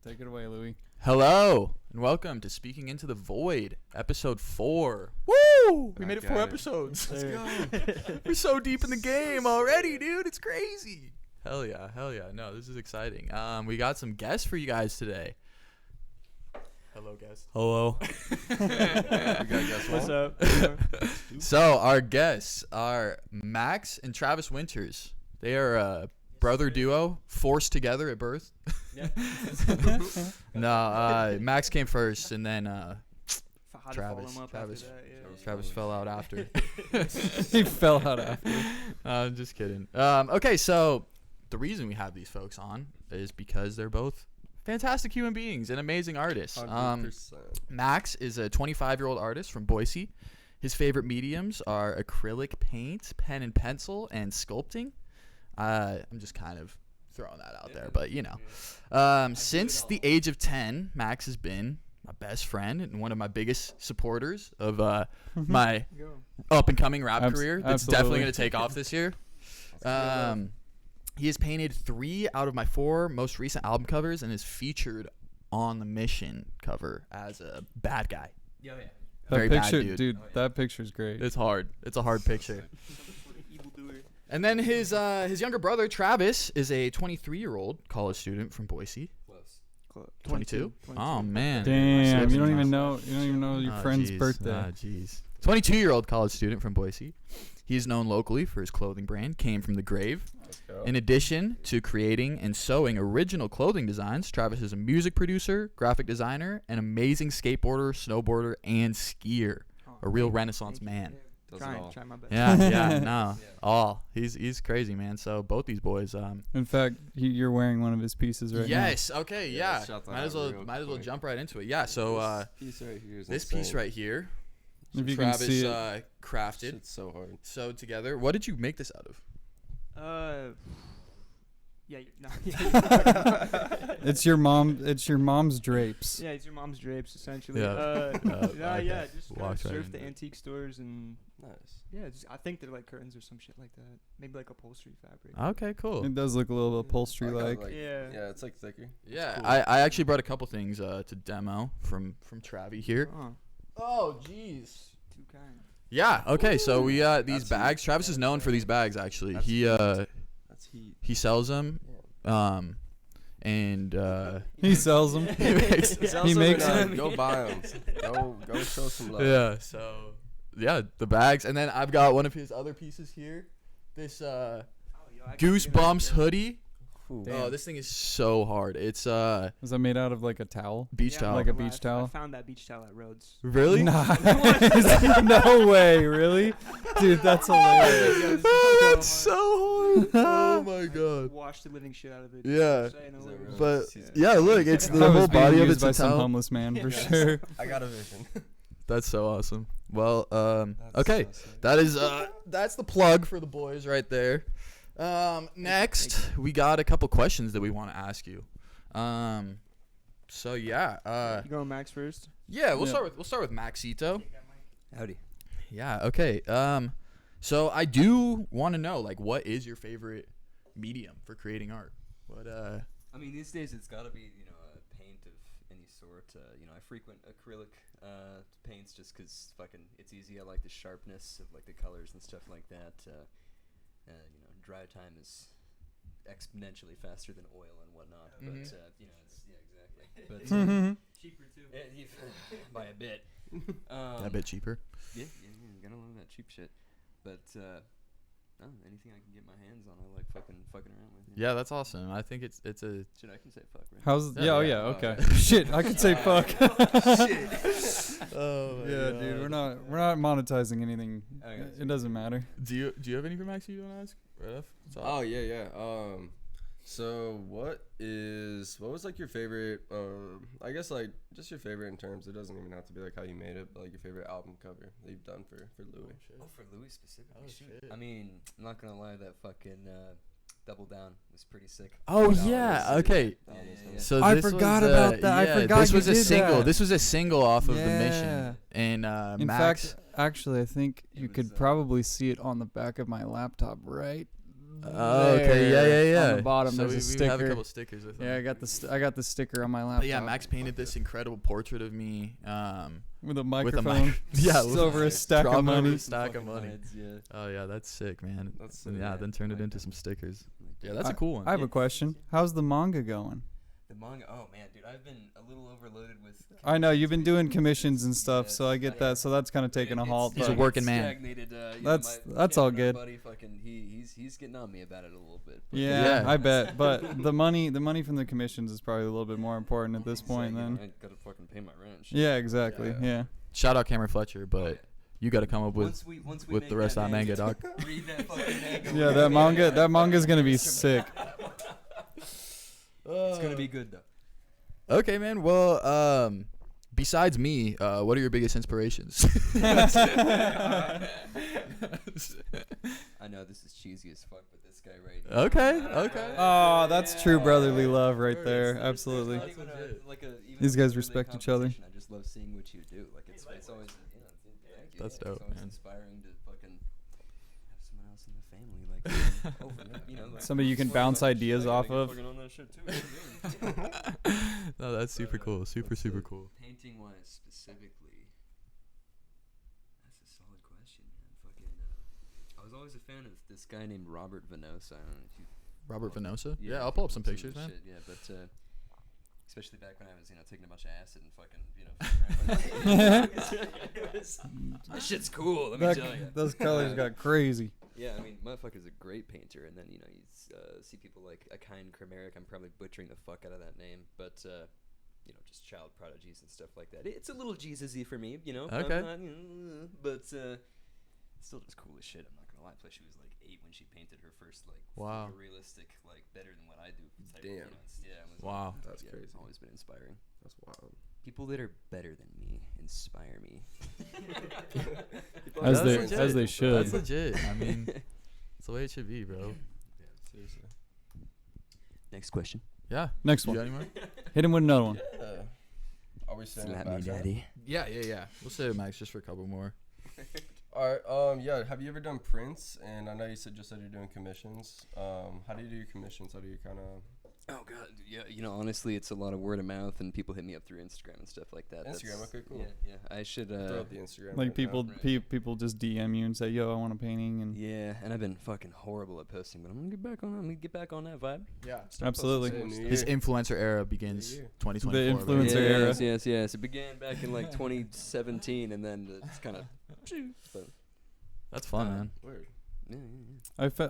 Take it away, Louie. Hello, and welcome to Speaking Into the Void, episode 4. Woo! We made it 4 episodes. Let's go. We're so deep in the game already, dude. It's crazy. Hell yeah. No, this is exciting. We got some guests for you guys today. Hello, guest. Hello. What's up? So, our guests are Max and Travis Winters. They are a brother duo forced together at birth. No, Max came first, and then Travis fell out after. He fell out after. I'm just kidding. Okay, so the reason we have these folks on is because they're both fantastic human beings and amazing artists. 100%. Max is a 25-year-old artist from Boise. His favorite mediums are acrylic paint, pen and pencil, and sculpting. I'm just kind of throwing that out there, but you know. Since the age of 10, Max has been my best friend and one of my biggest supporters of my up-and-coming rap career that's definitely going to take off this year. He has painted 3 out of my 4 most recent album covers and is featured on the Mission cover as a bad guy. Yeah. Very That picture, bad dude. That picture's great. It's hard. It's a hard picture. And then his younger brother Travis is a 23-year-old college student from Boise. Close. 22? Oh man. Damn, you don't even know your friend's birthday. Jeez. 22-year-old college student from Boise. He's known locally for his clothing brand, Came From the Grave. In addition to creating and sewing original clothing designs, Travis is a music producer, graphic designer, an amazing skateboarder, snowboarder, and skier. A real Renaissance man. Try my best. Yeah, no. Oh, he's crazy, man. So both these boys. In fact, you're wearing one of his pieces right now. Yes. Okay. Yeah. Might as well jump right into it. Yeah. So this piece right here, If you Travis can see it. crafted. It's so hard. Sewed together. What did you make this out of? It's your mom's drapes. Yeah, it's your mom's drapes essentially. Yeah. Yeah, just kind of Walked right surf into the it. antique stores and Nice. yeah, I think they're like curtains or some shit like that. Maybe like upholstery fabric. Okay. Cool. It does look a little upholstery-like. Yeah, it's like thicker. Yeah. Cool. I actually brought a couple things to demo from Travi here. Oh, Oh, jeez. too kind. Yeah. Okay. So we got these That's bags. heat. Travis is known for these bags. Actually, That's he That's heat. he sells them. And He sells them. he makes He makes them. Go buy them. Go show some love. yeah. So yeah, the bags, and then I've got one of his other pieces here. This Goosebumps hoodie. Ooh. Oh, this thing is so hard. It's Is that made out of like a towel? beach towel. Like a beach I towel? found that beach towel at Rhodes. Really? Nice. No way, really? Dude, that's hilarious. Oh, that's so hard. Oh my god. Washed the living shit out of it. Yeah. Just saying, Is that it was- really? But yeah, look, it's That the was whole being body of used it's by a some towel. homeless man for sure. I got a vision. That's so awesome. Well, okay, So sick. that is that's the plug for the boys right there. Next, we got a couple questions that we want to ask you. So yeah, You going Max first? yeah, we'll Yeah. start with Maxito. Howdy. Yeah, okay. So I do want to know, like, what is your favorite medium for creating art? What I mean, these days it's got to be, paint of any sort. I frequent acrylic paints just because it's easy. I like the sharpness of like the colors and stuff like that. Dry time is exponentially faster than oil and whatnot. Mhm. But exactly. But Cheaper too. by a bit. a bit cheaper? Yeah, you're gonna learn that cheap shit. But anything I can get my hands on, I like fucking around with. Yeah, that's awesome. I think it's a Shit, I can say fuck, right? How's Yeah, yeah, oh yeah. yeah, okay. Okay. Shit, I could say fuck. Oh Yeah, dude, we're not monetizing anything. I got you. It doesn't matter. Do you have any for Max you want to ask? Right off? What's up? Oh yeah. So what was like your favorite? I guess like just your favorite in terms. It doesn't even have to be like how you made it, but like your favorite album cover that you've done for Louie. Oh, for Louie specifically. Oh, Shoot. shit. I mean, I'm not gonna lie, that fucking Double Down was pretty sick. Oh That yeah, was- okay. Yeah. So I this forgot was, about that. I yeah, forgot this you was a did single. that. This was a single off of the Yeah. Mission, and In Max. fact, actually, I think It you was, could probably see it on the back of my laptop right Oh, okay, yeah. On the bottom, so there's a we sticker. have a couple stickers with Yeah, I him. got I got the sticker on my laptop. But yeah, Max painted this incredible portrait of me. With a With microphone. a yeah, It's over a stack of dropping over money. a stack of money. Heads, yeah. Oh yeah, that's sick, man. That's sick. And yeah, then turned it like into that. some stickers. Yeah, that's a cool one. I have a question. How's the manga going? The manga. Oh man, dude, I've been a little overloaded with. I know you've been doing commissions and stuff, Yeah, so I get that. So that's kind of taking a halt. He's a but- working man. Stagnated, That's all good. Buddy, fucking, he's getting on me about it a little bit. but- Yeah, Yeah. I bet. But the money from the commissions is probably a little bit more important at this point. Exactly, Then. I gotta fucking pay my rent. shit. Yeah, exactly. Yeah. Yeah. Shout out Cameron Fletcher, but you got to come up with Once we with make the rest of that manga, dog. Read that fucking manga. Yeah, that manga's gonna be sick. It's gonna be good though. Okay, man. Well, besides me, what are your biggest inspirations? I know this is cheesy as fuck, but this guy right here. Okay. Oh, that's true brotherly love right Word. there. It's Absolutely. not even even These if guys it's respect really each other. competition, I just love seeing what you do. Like it's always thank you. That's It's dope, always man. inspiring to fucking have someone else in the family like like Somebody you can bounce ideas off of. On that shit too. No, that's super cool. Super cool. Painting wise specifically, that's a solid question, man. Fucking, I was always a fan of this guy named Robert Venosa. I don't know if you. Robert Venosa? Yeah, Yeah, I'll pull up some of pictures, the man. shit, yeah, but especially back when I was, taking a bunch of acid and fucking, that shit's cool. Let me tell you. Those colors got crazy. Yeah, I mean, motherfucker's a great painter, and then you see people like Akine Krameric. I'm probably butchering the fuck out of that name, but just child prodigies and stuff like that. It's a little Jesus-y for me, Okay. I'm not, but still just cool as shit. I'm not gonna lie. Plus, she was like 8 when she painted her first Wow. photorealistic, better than what I do. Type, Damn. it was, Wow. That's crazy. It's always been inspiring. That's wild. People that are better than me inspire me. As That's legit. they should. That's legit. I mean, it's the way it should be, bro. Seriously. Next question. Yeah. Next You one. got any more? Hit him with another one. Are we saying Slap it me, back, right? daddy. Yeah. We'll save it, Max, just for a couple more. All right. Yeah. Have you ever done prints? And I know you said you're doing commissions. How do you do your commissions? How do you kind of? Oh god, yeah. Honestly, it's a lot of word of mouth, and people hit me up through Instagram and stuff like that. Instagram, okay, cool. Yeah. I should. Throw out the Instagram. Like right people, now. people just DM you and say, "Yo, I want a painting," and Yeah, and I've been fucking horrible at posting, but I'm gonna get back on. I'm gonna get back on that vibe. Yeah. absolutely. New His year. influencer era begins New year. 2024. The influencer baby. era. Yes. It began back in 2017, and then it's kind of. That's fun, man. Word.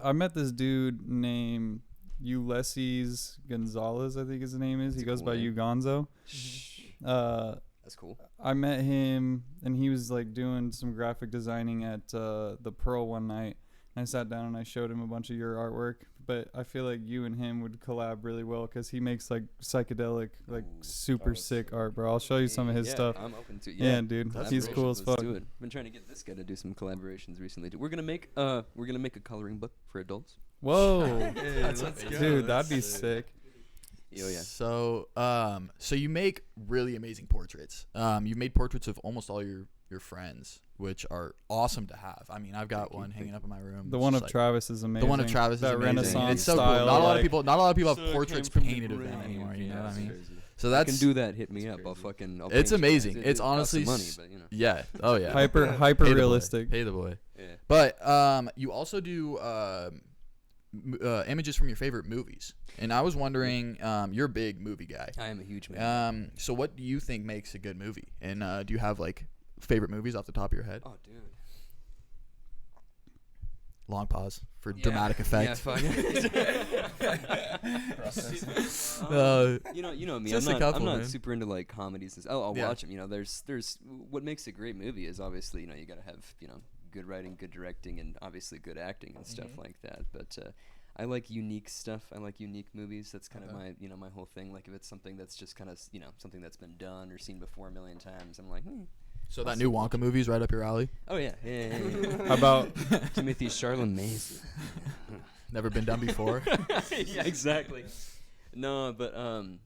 I met this dude named Ulysses Gonzalez, I think his name is. That's He a goes cool by name. Ugonzo. That's cool. I met him, and he was doing some graphic designing at the Pearl one night. And I sat down and I showed him a bunch of your artwork. But I feel like you and him would collab really well because he makes psychedelic, Ooh. super that's sick sick. art, bro. I'll show you some of his Yeah, stuff. I'm open to. Yeah, dude, That's he's cool. cool as Let's fuck. do it. I've been trying to get this guy to do some collaborations recently. We're gonna make a coloring book for adults. Whoa, That's dude, that'd be sick. Oh yeah. So, so you make really amazing portraits. You've made portraits of almost all your friends, which are awesome to have. I mean, I've got one hanging up in my room. The It's one just of Travis is amazing. The one of Travis that is amazing. Renaissance It's so style. cool. Not a lot like- of people So have it portraits came from the painted of them brain. anymore. You know what I that's mean? crazy. So I that's can do that. Hit me That's up. I'll crazy. fucking. I'll It's paint you amazing. guys. It's It costs honestly some money, s- but yeah. Oh yeah. hyper Pay the boy. realistic. Pay the boy. yeah. But you also do images from your favorite movies, and I was wondering, you're a big movie guy. I am a huge man. So what do you think makes a good movie? And do you have favorite movies off the top of your head? Oh, dude. Long pause for Yeah. dramatic effect. Yeah, fuck. You know me. Just a I'm couple, not man. super into comedies. I'll Yeah. watch them. There's what makes a great movie is obviously you gotta have good writing, good directing, and obviously good acting and stuff like that. But I like unique stuff. I like unique movies. That's kind of my my whole thing. Like if it's something that's just kind of something that's been done or seen before a million times, I'm like, So that new Wonka movie is right up your alley. oh yeah. How about Timothy Chalamet? Never been done before. Yeah, exactly. No, but I'm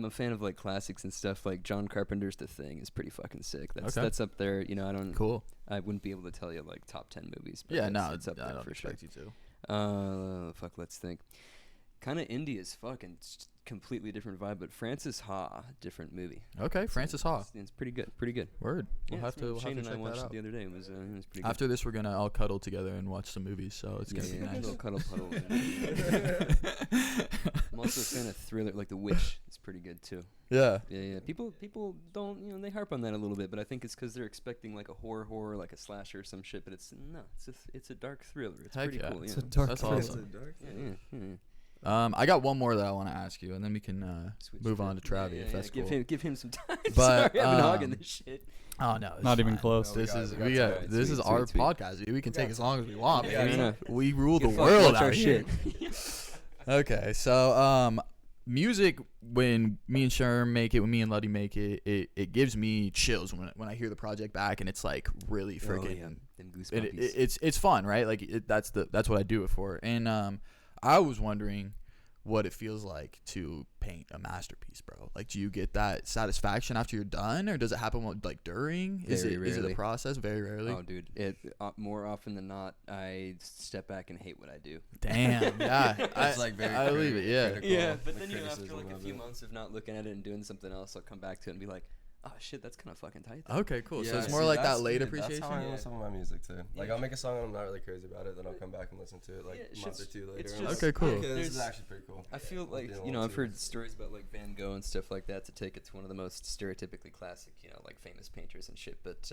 a fan of classics and stuff. Like John Carpenter's The Thing is pretty fucking sick. That's up there. I don't. Cool. I wouldn't be able to tell you top 10 movies. But Yeah, no, it's up I there don't for sure. expect you to. Fuck, let's think. Kind of indie as fuck and completely different vibe, but Francis Ha, different movie. Okay, Francis Ha. It's pretty good. Pretty good. Word. We'll Yeah, have to Shane and I check watched that it out. the other day. It was pretty good. After this, we're gonna all cuddle together and watch some movies. So it's yeah, gonna be nice. little cuddle puddle. I'm also a fan of thriller, like The Witch. It's pretty good too. Yeah. Yeah. People don't, they harp on that a little bit, but I think it's because they're expecting like a horror, like a slasher or some shit. But it's a dark thriller. It's Heck pretty yeah. cool. It's Yeah. a dark That's thriller. awesome. Yeah. I got one more that I want to ask you, and then we can Switch move it. on to Travi if that's cool. Give him some time. But, Sorry, I've been hogging this shit. Oh no, it's Not even fine. close. This No, is we got time. this Sweet, is sweet, our sweet. podcast, dude. We can take as long as we want, Yeah, baby. yeah. We rule the Get fucked, world watch our out here. shit. Okay, so music, when me and Sherm make it, when me and Luddy make it, it gives me chills when I hear the project back, and it's like really freaking. Them goosebumps. It's fun, right? Like that's what I do it for. And I was wondering what it feels like to paint a masterpiece, bro. Like, do you get that satisfaction after you're done, or does it happen like during? Is it a rarely. process? Very rarely. Oh, dude, more often than not, I step back and hate what I do. Damn, yeah. It's like very I believe it, yeah. critical, Yeah, but the then after criticism like a of few it. months of not looking at it and doing something else, I'll come back to it and be like, oh shit, that's kind of fucking tight. Okay, cool. So Yeah, it's more see, like that that's- late dude, appreciation. That's how I am Yeah. with some of my music too. Like Yeah. I'll make a song and I'm not really crazy about it, then I'll come back and listen to it like Yeah, a it's month or just- two later. it's and I'm just- like, Okay, cool. Okay, this is There's- actually pretty cool. I feel like, Being I've able to- heard stories about like Van Gogh and stuff like that, to take it to one of the most stereotypically classic, like famous painters and shit. But,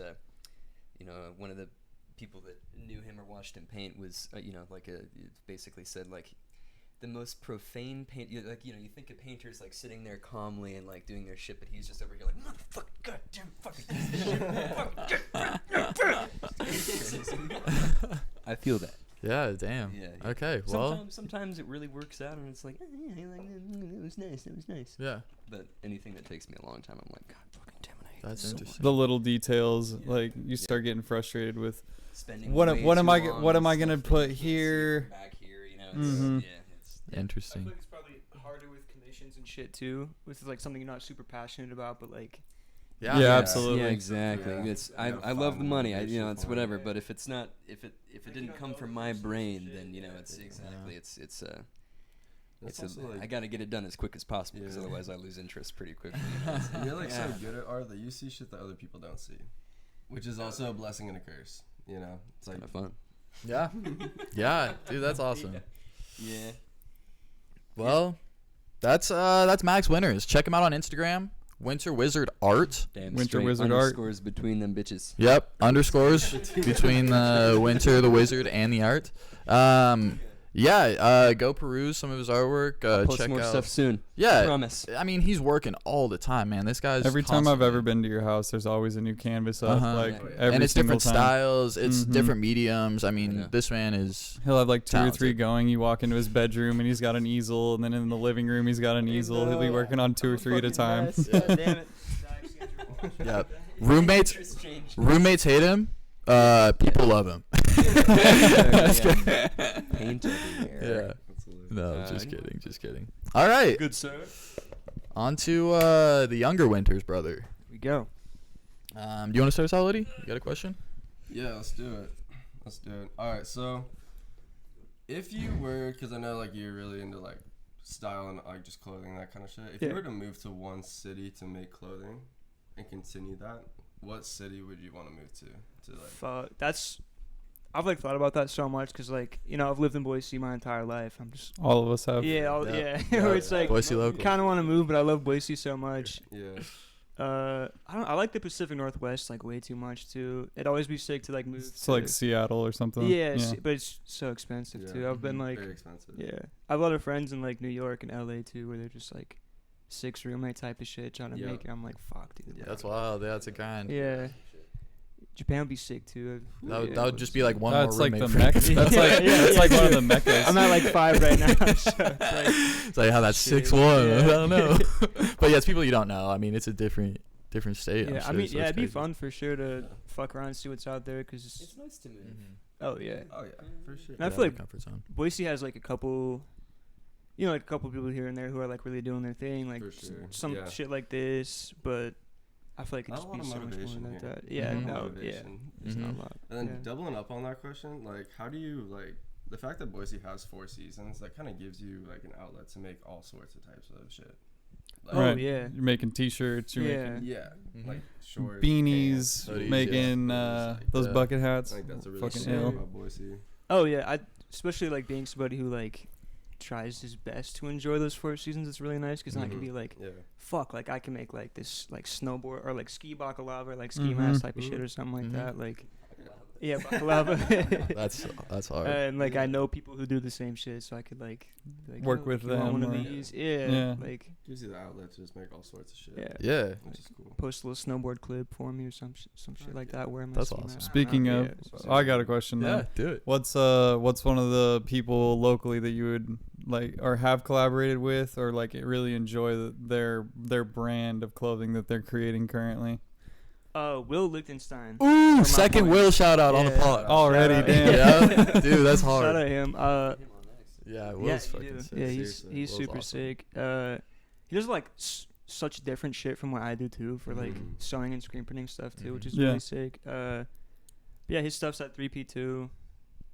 one of the people that knew him or watched him paint was, it basically said like the most profane paint. You think of painters like sitting there calmly and like doing their shit, but he's just over here like, motherfucker, goddamn fucking piece of shit. I feel that. Yeah, damn. Yeah. Okay, well. Sometimes it really works out, and it's like, it was nice. That was nice. Yeah, But anything that takes me a long time, I'm like, God fucking damn it, I hate that's this so interesting. The little details, Yeah. like you start getting frustrated with spending What way am too I- long what am on I gonna stuff that put you can't see here? from back here, Mhm. it's I Interesting. feel like it's probably harder with commissions and shit too, with like something you're not super passionate about, but like Yeah, Yeah. absolutely. Yeah, exactly. Yeah. It's You I gotta love find the money. motivation It's for it. whatever. But if it's not, if it you didn't don't come know from the my person brain, shit, then yeah, it's yeah. exactly That's it's also, I like, got to get it done as quick as possible, because Yeah. otherwise I lose interest pretty quickly. You're like Yeah. so good at art that you see shit that other people don't see, which is also a blessing and a curse. It's like Kind of fun. Yeah. Yeah, dude, that's awesome. Yeah. Well, that's Max Winters. Check him out on Instagram. Winter Wizard Art. Damn Winter straight Wizard art. underscores between them bitches. Yep. Underscores between the Winter, the Wizard, and the art. Go peruse some of his artwork. Post Check more out. stuff soon. Yeah. Promise. I mean, he's working all the time, man. This guy's Every time I've constantly- ever been to your house, there's always a new canvas up. Uh-huh. Like Yeah. every and it's single different time. styles. It's Mhm. different mediums. I mean, Yeah. this man is. He'll have like two or three Talented. going. You walk into his bedroom and he's got an easel, and then in the living room he's got an easel. He'll be working on two or three at a time. damn it. Yep. Roommates. Interest change. Roommates hate him. People love him. Yeah. Paint everywhere. Yeah. that's hilarious. No, Uh, just kidding. Just kidding. All right. Good sir. On to the younger Winters, brother. Here we go. Do you want to start us out, Luddy? You got a question? Yeah, let's do it. All right, so if you were, because I know like you're really into like style and like just clothing, that kind of shit. If Yeah. you were to move to one city to make clothing and continue that, what city would you want to move to? Like, Fuck, I've like thought about that so much, because like I've lived in Boise my entire life. I'm just All of us have. Yeah. where it's like Boise local. kind of want to move, but I love Boise so much. yeah, I like the Pacific Northwest like way too much too. It'd always be sick to like move So like Seattle or something. yeah, but it's so expensive Yeah. too. I've been like very expensive. yeah, I have a lot of friends in like New York and LA too, where they're just like 6 roommate type of shit trying to Yeah. make it. I'm like, fuck, dude. Yeah. That's wild. Yeah, that's a grind. Yeah. Japan would be sick too. That would just be like one That's more like roommate the for mecca. you. That's like Yeah, that's yeah, like one of yeah. the meccas. I'm at like 5 right now. So it's like, It's like how that's Shit. 6'1". Yeah. I don't know. But yeah, it's people you don't know. I mean, it's a different state. I'm yeah, sure, I mean, so yeah, it's it'd be crazy. fun for sure to Yeah. fuck around and see what's out there, because It's nice to move. Mhm. oh yeah, Oh yeah, for sure. And I Get feel out of like the comfort zone. Boise has like a couple, like a couple people here and there who are like really doing their thing, like For sure. some Yeah. shit like this, but I feel like it'd Not a just lot be of so much more motivation like here. that. Yeah, Mhm. no, yeah, Motivation. there's Mhm. not a lot. And then Yeah. doubling up on that question, like how do you like the fact that Boise has 4 seasons, that kind of gives you like an outlet to make all sorts of types of shit. Like, Oh, Right. yeah. You're making t-shirts. You're Yeah. making Yeah, Mhm. like shorts, beanies. pants, Hoodies, Making like those Yeah. bucket hats. I think that's a really fucking cool thing ill. about Boise. Oh yeah, I especially like being somebody who like tries his best to enjoy those 4 seasons. It's really nice because then I can Mhm. be like, Yeah. fuck, like I can make like this like snowboard or like ski baklava or like ski Mhm. mask type of Mhm. shit or something like Mhm. that. Like, yeah, baklava. That's hard. And like I know people who do the same shit, so I could like Work "Yo, with you want one them of or- these? Yeah, Yeah. like Gives you the outlet to just make all sorts of shit. yeah. Yeah. Which is cool. Post a little snowboard clip for me or some shit like that. Wearing my That's ski awesome. mask. Speaking I don't of, know, yeah, I got a question Yeah, now. do it. What's one of the people locally that you would like or have collaborated with or like really enjoy their brand of clothing that they're creating currently? Will Lichtenstein. Ooh, my second point. Will shout out on the Yeah. pod. Already, Shout out. damn. Yeah, dude, that's Shout hard. out him. Him on next. Yeah, Yeah, Will's you fucking do. sick. Yeah, he's Seriously, Will's super awesome. sick. He does like such different shit from what I do too for like Mhm. sewing and screen printing stuff too, which Mhm. is Yeah. really sick. Yeah, his stuff's at 3P2.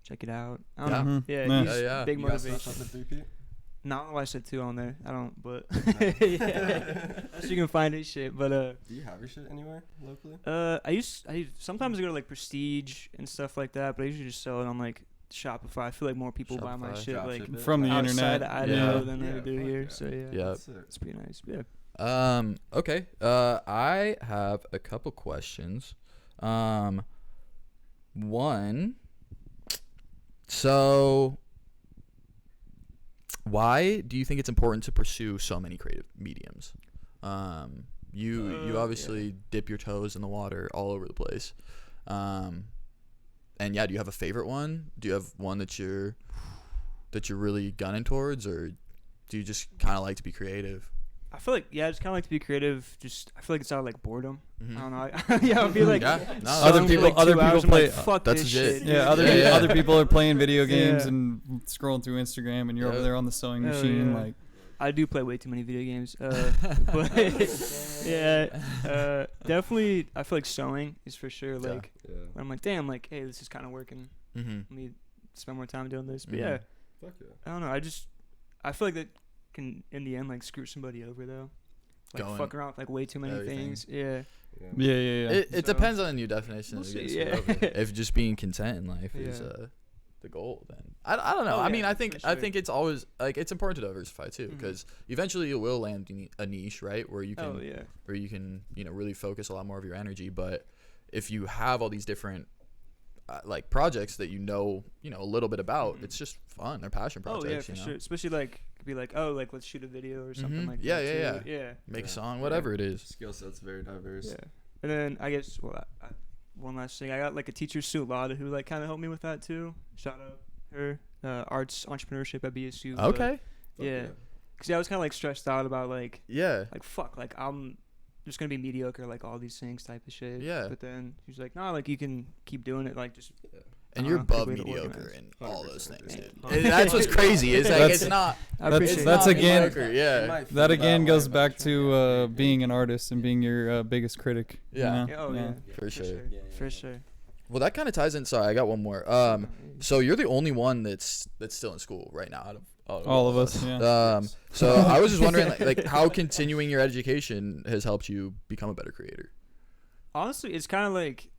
Check it out. I don't Yeah. know. Mhm. Yeah, Yeah. he's Yeah. big You got stuff motivation. at the 3P? Not why I said 2 on there. I don't, but Nice. yeah, so you can find his shit. But Do you have your shit anywhere locally? I sometimes I go to like Prestige and stuff like that, but I usually just sell it on like Shopify. I feel like more people buy my Shopify. shit Drop like ship it. From the outside internet. of Idaho Yeah. than Yeah, they do fuck here. yeah. So yeah, Yeah. That's sick. it's pretty nice. Yeah. Okay. I have a couple questions. One. So, why do you think it's important to pursue so many creative mediums? You Yeah. obviously dip your toes in the water all over the place. And yeah, do you have a favorite one? Do you have one that you're really gunning towards, or do you just kind of like to be creative? I feel like I just kind of like to be creative. Just I feel like it's out of like boredom. Mhm. I don't know. Yeah, I'll be like Yeah, no, Other sewing for, people- like, other 2 people hours, I'm like, play- fuck that's this legit. shit. Yeah, Yeah. other people are playing video games Yeah. and scrolling through Instagram, and you're Yeah. over there on the sewing Hell machine. yeah. Like, I do play way too many video games. But yeah, definitely. I feel like sewing is for sure. Yeah. Like Yeah. when I'm like, damn, like hey, this is kind of working. Mm-hmm. Let me spend more time doing this. But Mhm. yeah, Fuck yeah. I don't know. I feel like that can in the end like screw somebody over though. Like Going fuck around with like way too many everything. things. Yeah. Yeah. yeah. It So- depends on your definition We'll of getting see, screwed yeah. over. If just being content in life is Yeah. the goal, then I don't know. Oh, I yeah, mean, I for think sure. it's always like it's important to diversify too, Mhm. because eventually you will land a niche, right, where you can Oh yeah. really focus a lot more of your energy. But if you have all these different like projects that you know a little bit about, Mhm. it's just fun. They're passion projects. Oh yeah, for you know? sure. Especially like be like, oh, like let's shoot a video or something Mhm. like Yeah, that. yeah, too. Yeah. Make a Yeah. song, whatever it is. Skill set's very diverse. Yeah. And then I guess one last thing, I got like a teacher, Sue Lada, who like kind of helped me with that too. Shout out her arts entrepreneurship at BSU. but- Okay. Fuck Yeah. Cause I was kind of like stressed out about like fuck, like I'm just gonna be mediocre, like all these things type of shit. Yeah. But then she was like, nah, like you can keep doing it, like just And you're good above way to mediocre organize. in all those 100% things, dude. agree. And that's what's crazy. Is like That's- it's not. I That's- appreciate that's it. again- mediocre, yeah. That again goes back to being an artist and being your biggest critic. you Yeah. know? Yeah, oh yeah, For sure. for sure. Well, that kind of ties in. Sorry, I got one more. So you're the only one that's still in school right now out of All of us. Yeah. So I was just wondering, like how continuing your education has helped you become a better creator. Honestly, it's kind of like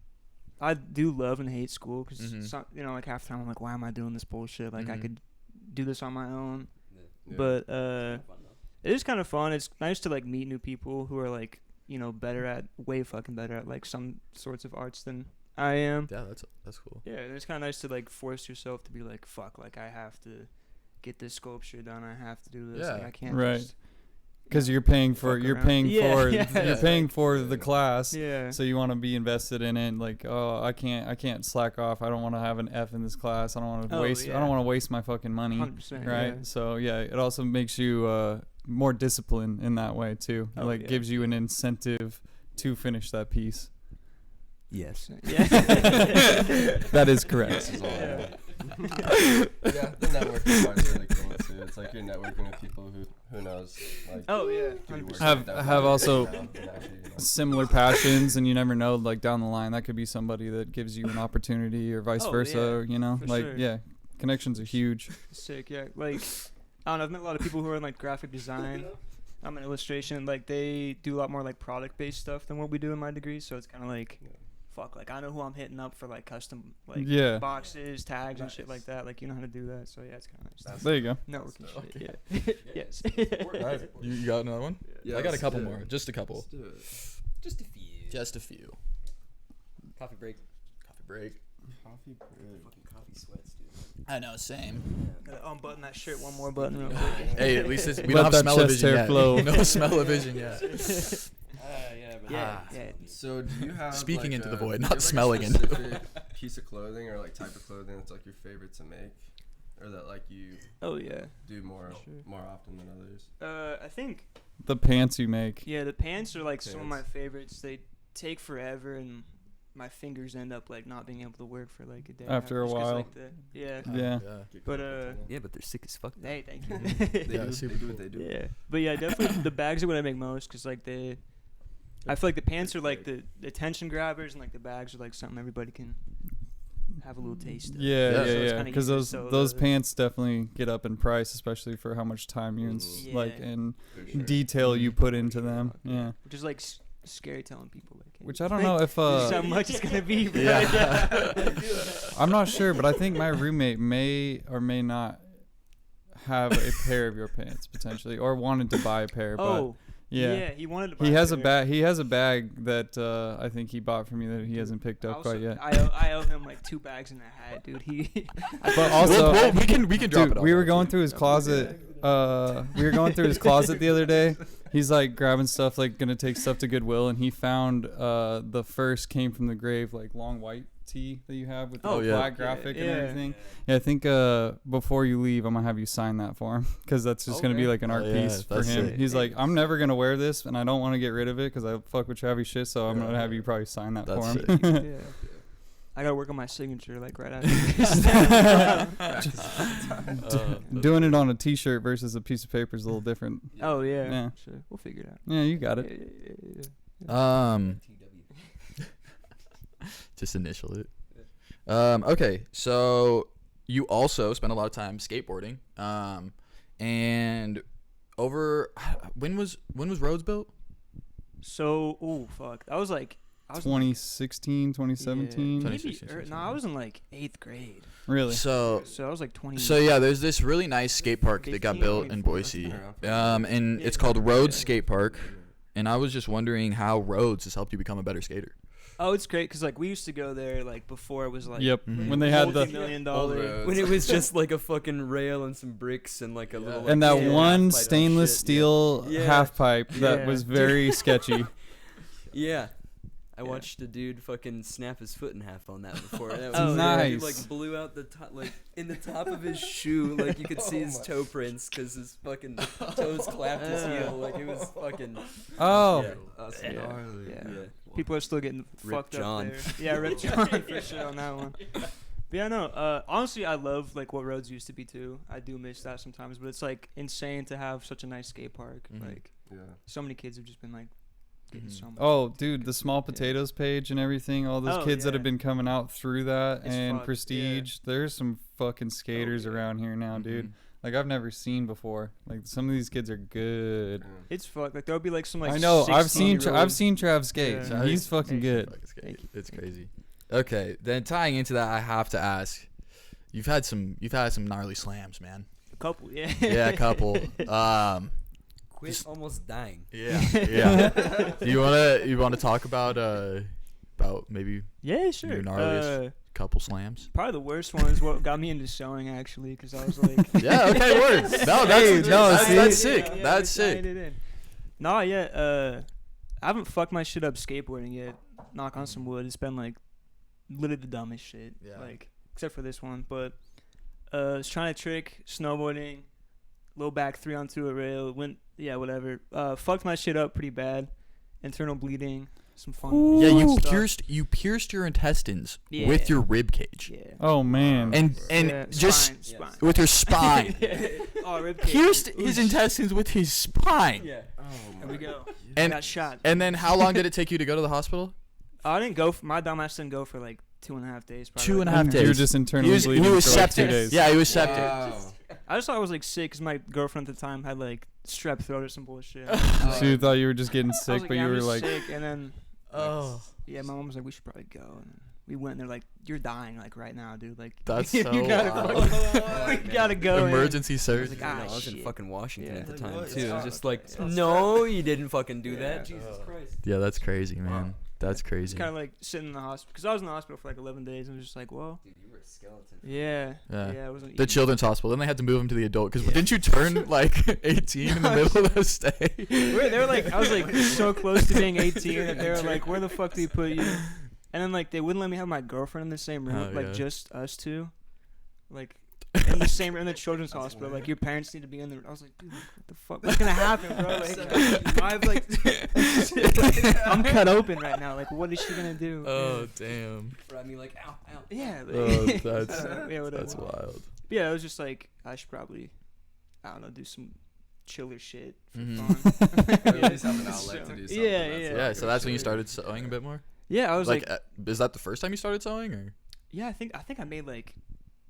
I do love and hate school because Mhm. like half the time I'm like, why am I doing this bullshit? Like I Mhm. could do this on my own. Yeah. But Fun though. it is kind of fun. It's nice to like meet new people who are like way fucking better at like some sorts of arts than I am. Yeah, that's cool. Yeah, and it's kind of nice to like force yourself to be like, fuck, like I have to get this sculpture done. I have to do this. Like, Yeah. I can't. Right. Just, Because you're paying for fuck you're around. paying Yeah, for yeah. you're paying for the class. yeah. So you want to be invested in it. Like, oh, I can't slack off. I don't want to have an F in this class. I don't want to Oh, waste. I yeah. don't want to waste my fucking money. 100%. Right. Yeah. So yeah, it also makes you more disciplined in that way too. Oh, Like yeah. gives you an incentive to finish that piece. Yes. Yeah. That is correct. This is all. Yeah. Yeah, the networking part is really cool too. It's like you're networking with people who knows. Like, Oh yeah. do work 100%. Have- that have way, also- and actually, Similar passions, and you never know. Like down the line, that could be somebody that gives you an opportunity, or vice Oh, versa. yeah, You know, for like sure. yeah, Connections are huge. Sick, yeah. Like, I don't know. I've met a lot of people who are in like graphic design. I'm in illustration. Like, they do a lot more like product-based stuff than what we do in my degree. So it's kind of like, fuck. Like, I know who I'm hitting up for like custom like boxes, tags, and shit like that. Like, you know how to do that. So yeah, it's kind of nice. There you go. Networking shit. Yeah. Yes. Alright, you got another one? Yeah, I got a let's couple do more. it. Just a couple. Let's do it. Just a few. Just a few. Coffee break. Coffee break. Coffee break. Fucking coffee sweats, dude. I know, same. Gotta unbutton that shirt one more button real quick. Hey, at least we Let don't have that smell-o-vision chest hair yet. flow. No smell-o-vision yet. Yeah. So do you have Speaking like into the a- void, do you not have, like, smelling a into the specific piece of clothing or like type of clothing that's like your favorite to make, or that like you Oh yeah. do more Sure. more often than others? I think The pants you make. the pants are like some of my Pants. favorites. They take forever and my fingers end up like not being able to work for like a day After a just 'cause, while. like, Yeah. Get But, caught up in Yeah, but they're sick as fuck. hey, thank you. it. Yeah, they super do what they do. Yeah, but yeah, definitely the bags are what I make most because like I feel like the pants are like the attention grabbers and like the bags are like something everybody can have a little taste of. Yeah, Yeah. yeah, So it's yeah. kinda Because easier, those so those the- pants definitely get up in price, especially for how much time you Mhm. like Yeah. and For sure. detail you put into them. Yeah. Which is like scary telling people like. Hey, Which I don't know if this is how much it's gonna be. Bro. Yeah. I'm not sure, but I think my roommate may or may not have a pair of your pants potentially, or wanted to buy a pair. Oh. But yeah, He wanted to buy he has a pair. bag. He has a bag that I think he bought from you that he hasn't picked I up also- quite yet. I owe him like 2 bags and a hat, dude. He. But also, we can drop dude, it. we were going through his closet. We were going through his closet the other day. He's like grabbing stuff, like gonna take stuff to Goodwill, and he found the first came from the grave, like long white tee that you have with the Oh, yeah. black graphic and Yeah. everything. Yeah, I think before you leave, I'm gonna have you sign that for him because that's just gonna be Okay. like an art Oh, yeah, piece for that's him. sick. He's like, I'm never gonna wear this, and I don't want to get rid of it because I fuck with Travis shit. So I'm gonna have you probably sign that That's for him. sick. Yeah. I gotta work on my signature like right after. Doing it on a T-shirt versus a piece of paper is a little different. Oh yeah. Yeah. Sure. We'll figure it out. Yeah, you got it. Just initial it. Okay, so you also spend a lot of time skateboarding. And over when was Rhodes built? So, oh fuck, that was like I was 2016, 2017. maybe 2016, no, I was in like 8th grade. Really? So So I was like 20. So yeah, there's this really nice skate park that got 15, built in 24. Boise, Yeah. and Yeah, it's called yeah. Rhodes Skate Park. And I was just wondering how Rhodes has helped you become a better skater. Oh, it's great because like we used to go there like before it was like Yep. Mhm. When they had the multi-million-dollar. Roads. When it was just like a fucking rail and some bricks and like a little. Like, and that Yeah. one half pipe stainless shit, steel Yeah. half pipe that Yeah. was very sketchy. Yeah. I Yeah. watched a dude fucking snap his foot in half on that before. That Oh, was nice. He like blew out the top, like in the top of his shoe, like you could see his toe prints because his fucking toes clapped his heel. Like it was fucking. Oh, Yeah. That's Yeah. gnarly. Yeah. Yeah. People are still getting Rip fucked John. up there. Yeah, Rip John for sure on that one. But yeah, no. Honestly, I love like what Rhodes used to be too. I do miss that sometimes, but it's like insane to have such a nice skate park. Mhm. Like Yeah. so many kids have just been like getting Mhm. so much. oh, dude, the small potatoes page and everything. All those Oh, kids that yeah. have been coming out through that It's and fucked, yeah. Prestige. There's some fucking skaters yeah. around here now, dude. Mhm. Like I've never seen before. Like some of these kids are good. Yeah. It's fucked. Like there'll be like some like. I know. I've seen 16-year-old Trav skate. Yeah. and he's fucking good. Fucking skate. Thank you. It's crazy. Okay, then tying into that, I have to ask. You've had some gnarly slams, man. A couple, yeah. Yeah, a couple. Quit Just- almost dying. Yeah, yeah. you wanna talk about maybe Yeah, sure. Your gnarliest couple slams? Probably the worst one is what got me into sewing actually, because I was like. Yeah. Okay. Word. No, Hey, that's no, that's, see? that's sick. Yeah, That's I sick. tied it in. Nah, yeah. I haven't fucked my shit up skateboarding yet. Knock on some wood. It's been like literally the dumbest shit. Yeah. Like except for this one, but I was trying to trick snowboarding, low back 3-on-2 a rail. Went whatever. Fucked my shit up pretty bad. Internal bleeding. Some fun. Yeah, fun you stuff. pierced your intestines Yeah. with your rib cage Yeah. Oh man. and Yeah, just spine. with your spine. Oh, rib cage. Pierced Ooh, his intestines with his spine. Yeah. Oh There we go. And I got shot. and then how long did it take you to go to the hospital? I didn't go. My dumbass didn't go for like 2.5 days. Probably. 2.5 days. You were just internally bleeding he was for like 2 septic. days. Yeah, he was septic. Wow. I just thought I was like sick because my girlfriend at the time had like strep throat or some bullshit. So you thought you were just getting I was sick, like, but yeah, you I'm were just like, sick, and then Oh, yeah, my mom was like, we should probably go. And then we went, and they're like, you're dying like right now, dude. Like that's you so gotta, wild. you gotta go. Emergency I was surgery. like, I ah, was in shit. fucking Washington Yeah. at the Like, time what? too. It was Yeah. just like, Yeah. no, you didn't fucking do Yeah. that. Jesus Christ. Yeah, that's crazy, man. Wow. That's It's crazy. kind of like sitting in the hospital because I was in the hospital for like 11 days. And I was just like, well, Dude, you were a skeleton. yeah, Yeah. it wasn't The easy. children's hospital. Then they had to move him to the adult. Because Yeah. didn't you turn like 18 in the middle of the stay? They were like, I was like so close to being 18 that they were like, where the fuck do we put you? And then like they wouldn't let me have my girlfriend in the same room, Oh, like yeah. just us two, like in the same room in the children's hospital. Like your parents need to be in there. I was like, dude, what the fuck? What's gonna happen, bro? Like, I have like, I'm cut open right now. Like, what is she gonna do? Oh, damn. I mean, like, ow, ow. Yeah. Oh, Like, that's yeah, whatever. that's wild. Yeah, it was just like I should probably, I don't know, do some chiller shit for Mhm. fun. At least have an outlet to do something. Yeah, That's yeah. not Yeah, good so that's when you shit. started sewing a bit more? Yeah, I was like, Is that the first time you started sewing? Or? yeah, I think I made like,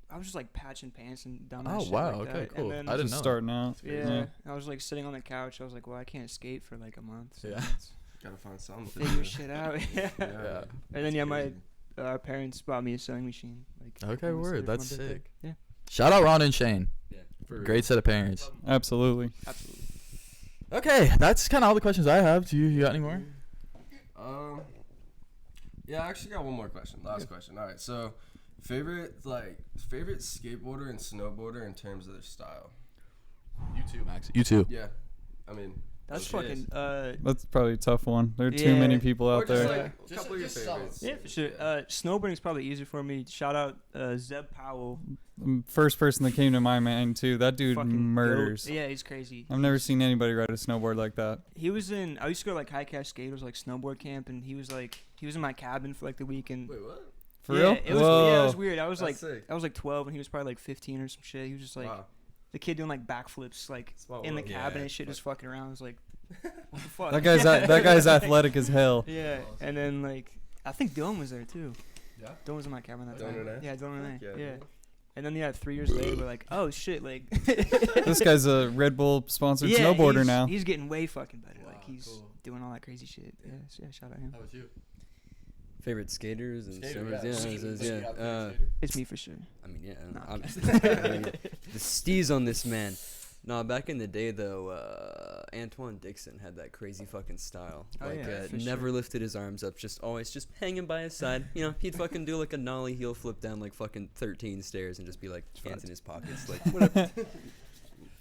I was just like patching pants and done that Oh, shit wow, like okay, that. cool. And I then, didn't just know. starting out. yeah, I was like sitting on the couch. I was like, well, I can't skate for like a month. So Yeah. let's Gotta find something. to figure do. shit out. Yeah. Yeah. And then yeah, my Crazy. our parents bought me a sewing machine. Like Okay, almost word, there for my that's birthday. sick. Yeah, Shout out Ron and Shane. For real. Great set of parents. Absolutely. absolutely. Okay, that's kind of all the questions I have. Do you got any more? Yeah, I actually got one more question. Last question. All right, so favorite skateboarder and snowboarder in terms of their style. You too, Max. You too. Yeah, I mean That's shit. fucking That's probably a tough one. There are too Yeah. many people Or out just there. like a couple of your favorites. yeah, for sure. Snowboarding's probably easier for me. Shout out Zeb Powell. First person that came to my mind too. That dude Fucking murders. goat. Yeah, he's crazy. I've never seen anybody ride a snowboard like that. He was in. I used to go to, like high cash skaters, like snowboard camp, and he was in my cabin for like the week. And Wait, what? For yeah, real? It was, Whoa. yeah, it was weird. I was That's like, sick. I was like 12, and he was probably like 15 or some shit. He was just like Wow. the kid doing like backflips, like Small in the world. cabin Yeah, and shit, just fucking around. I was like, what the fuck? That guy's athletic as hell. Yeah, and then like I think Dylan was there too. Yeah. Dylan was in my cabin that Dylan time. Renee? Yeah, Dylan Renee. Yeah, Yeah. Dylan. And then yeah, 3 years later, we're like, oh shit, like This guy's a Red Bull sponsored yeah, snowboarder he's, now. He's getting way fucking better. Wow, Like he's cool. doing all that crazy shit. Yeah, so yeah, shout out him. How about you? Favorite skaters and Skater, swimmers, yeah. yeah, Skater, yeah. skater, yeah. skater. It's me for sure. I mean, yeah, No, I'm obviously. kidding. I mean, the steez on this man. No, back in the day though, Antoine Dixon had that crazy fucking style. Oh, Like, yeah, for never sure. lifted his arms up, just always just hanging by his side. You know, he'd fucking do like a nollie heel flip down like fucking 13 stairs and just be like hands in his pockets. Like, whatever.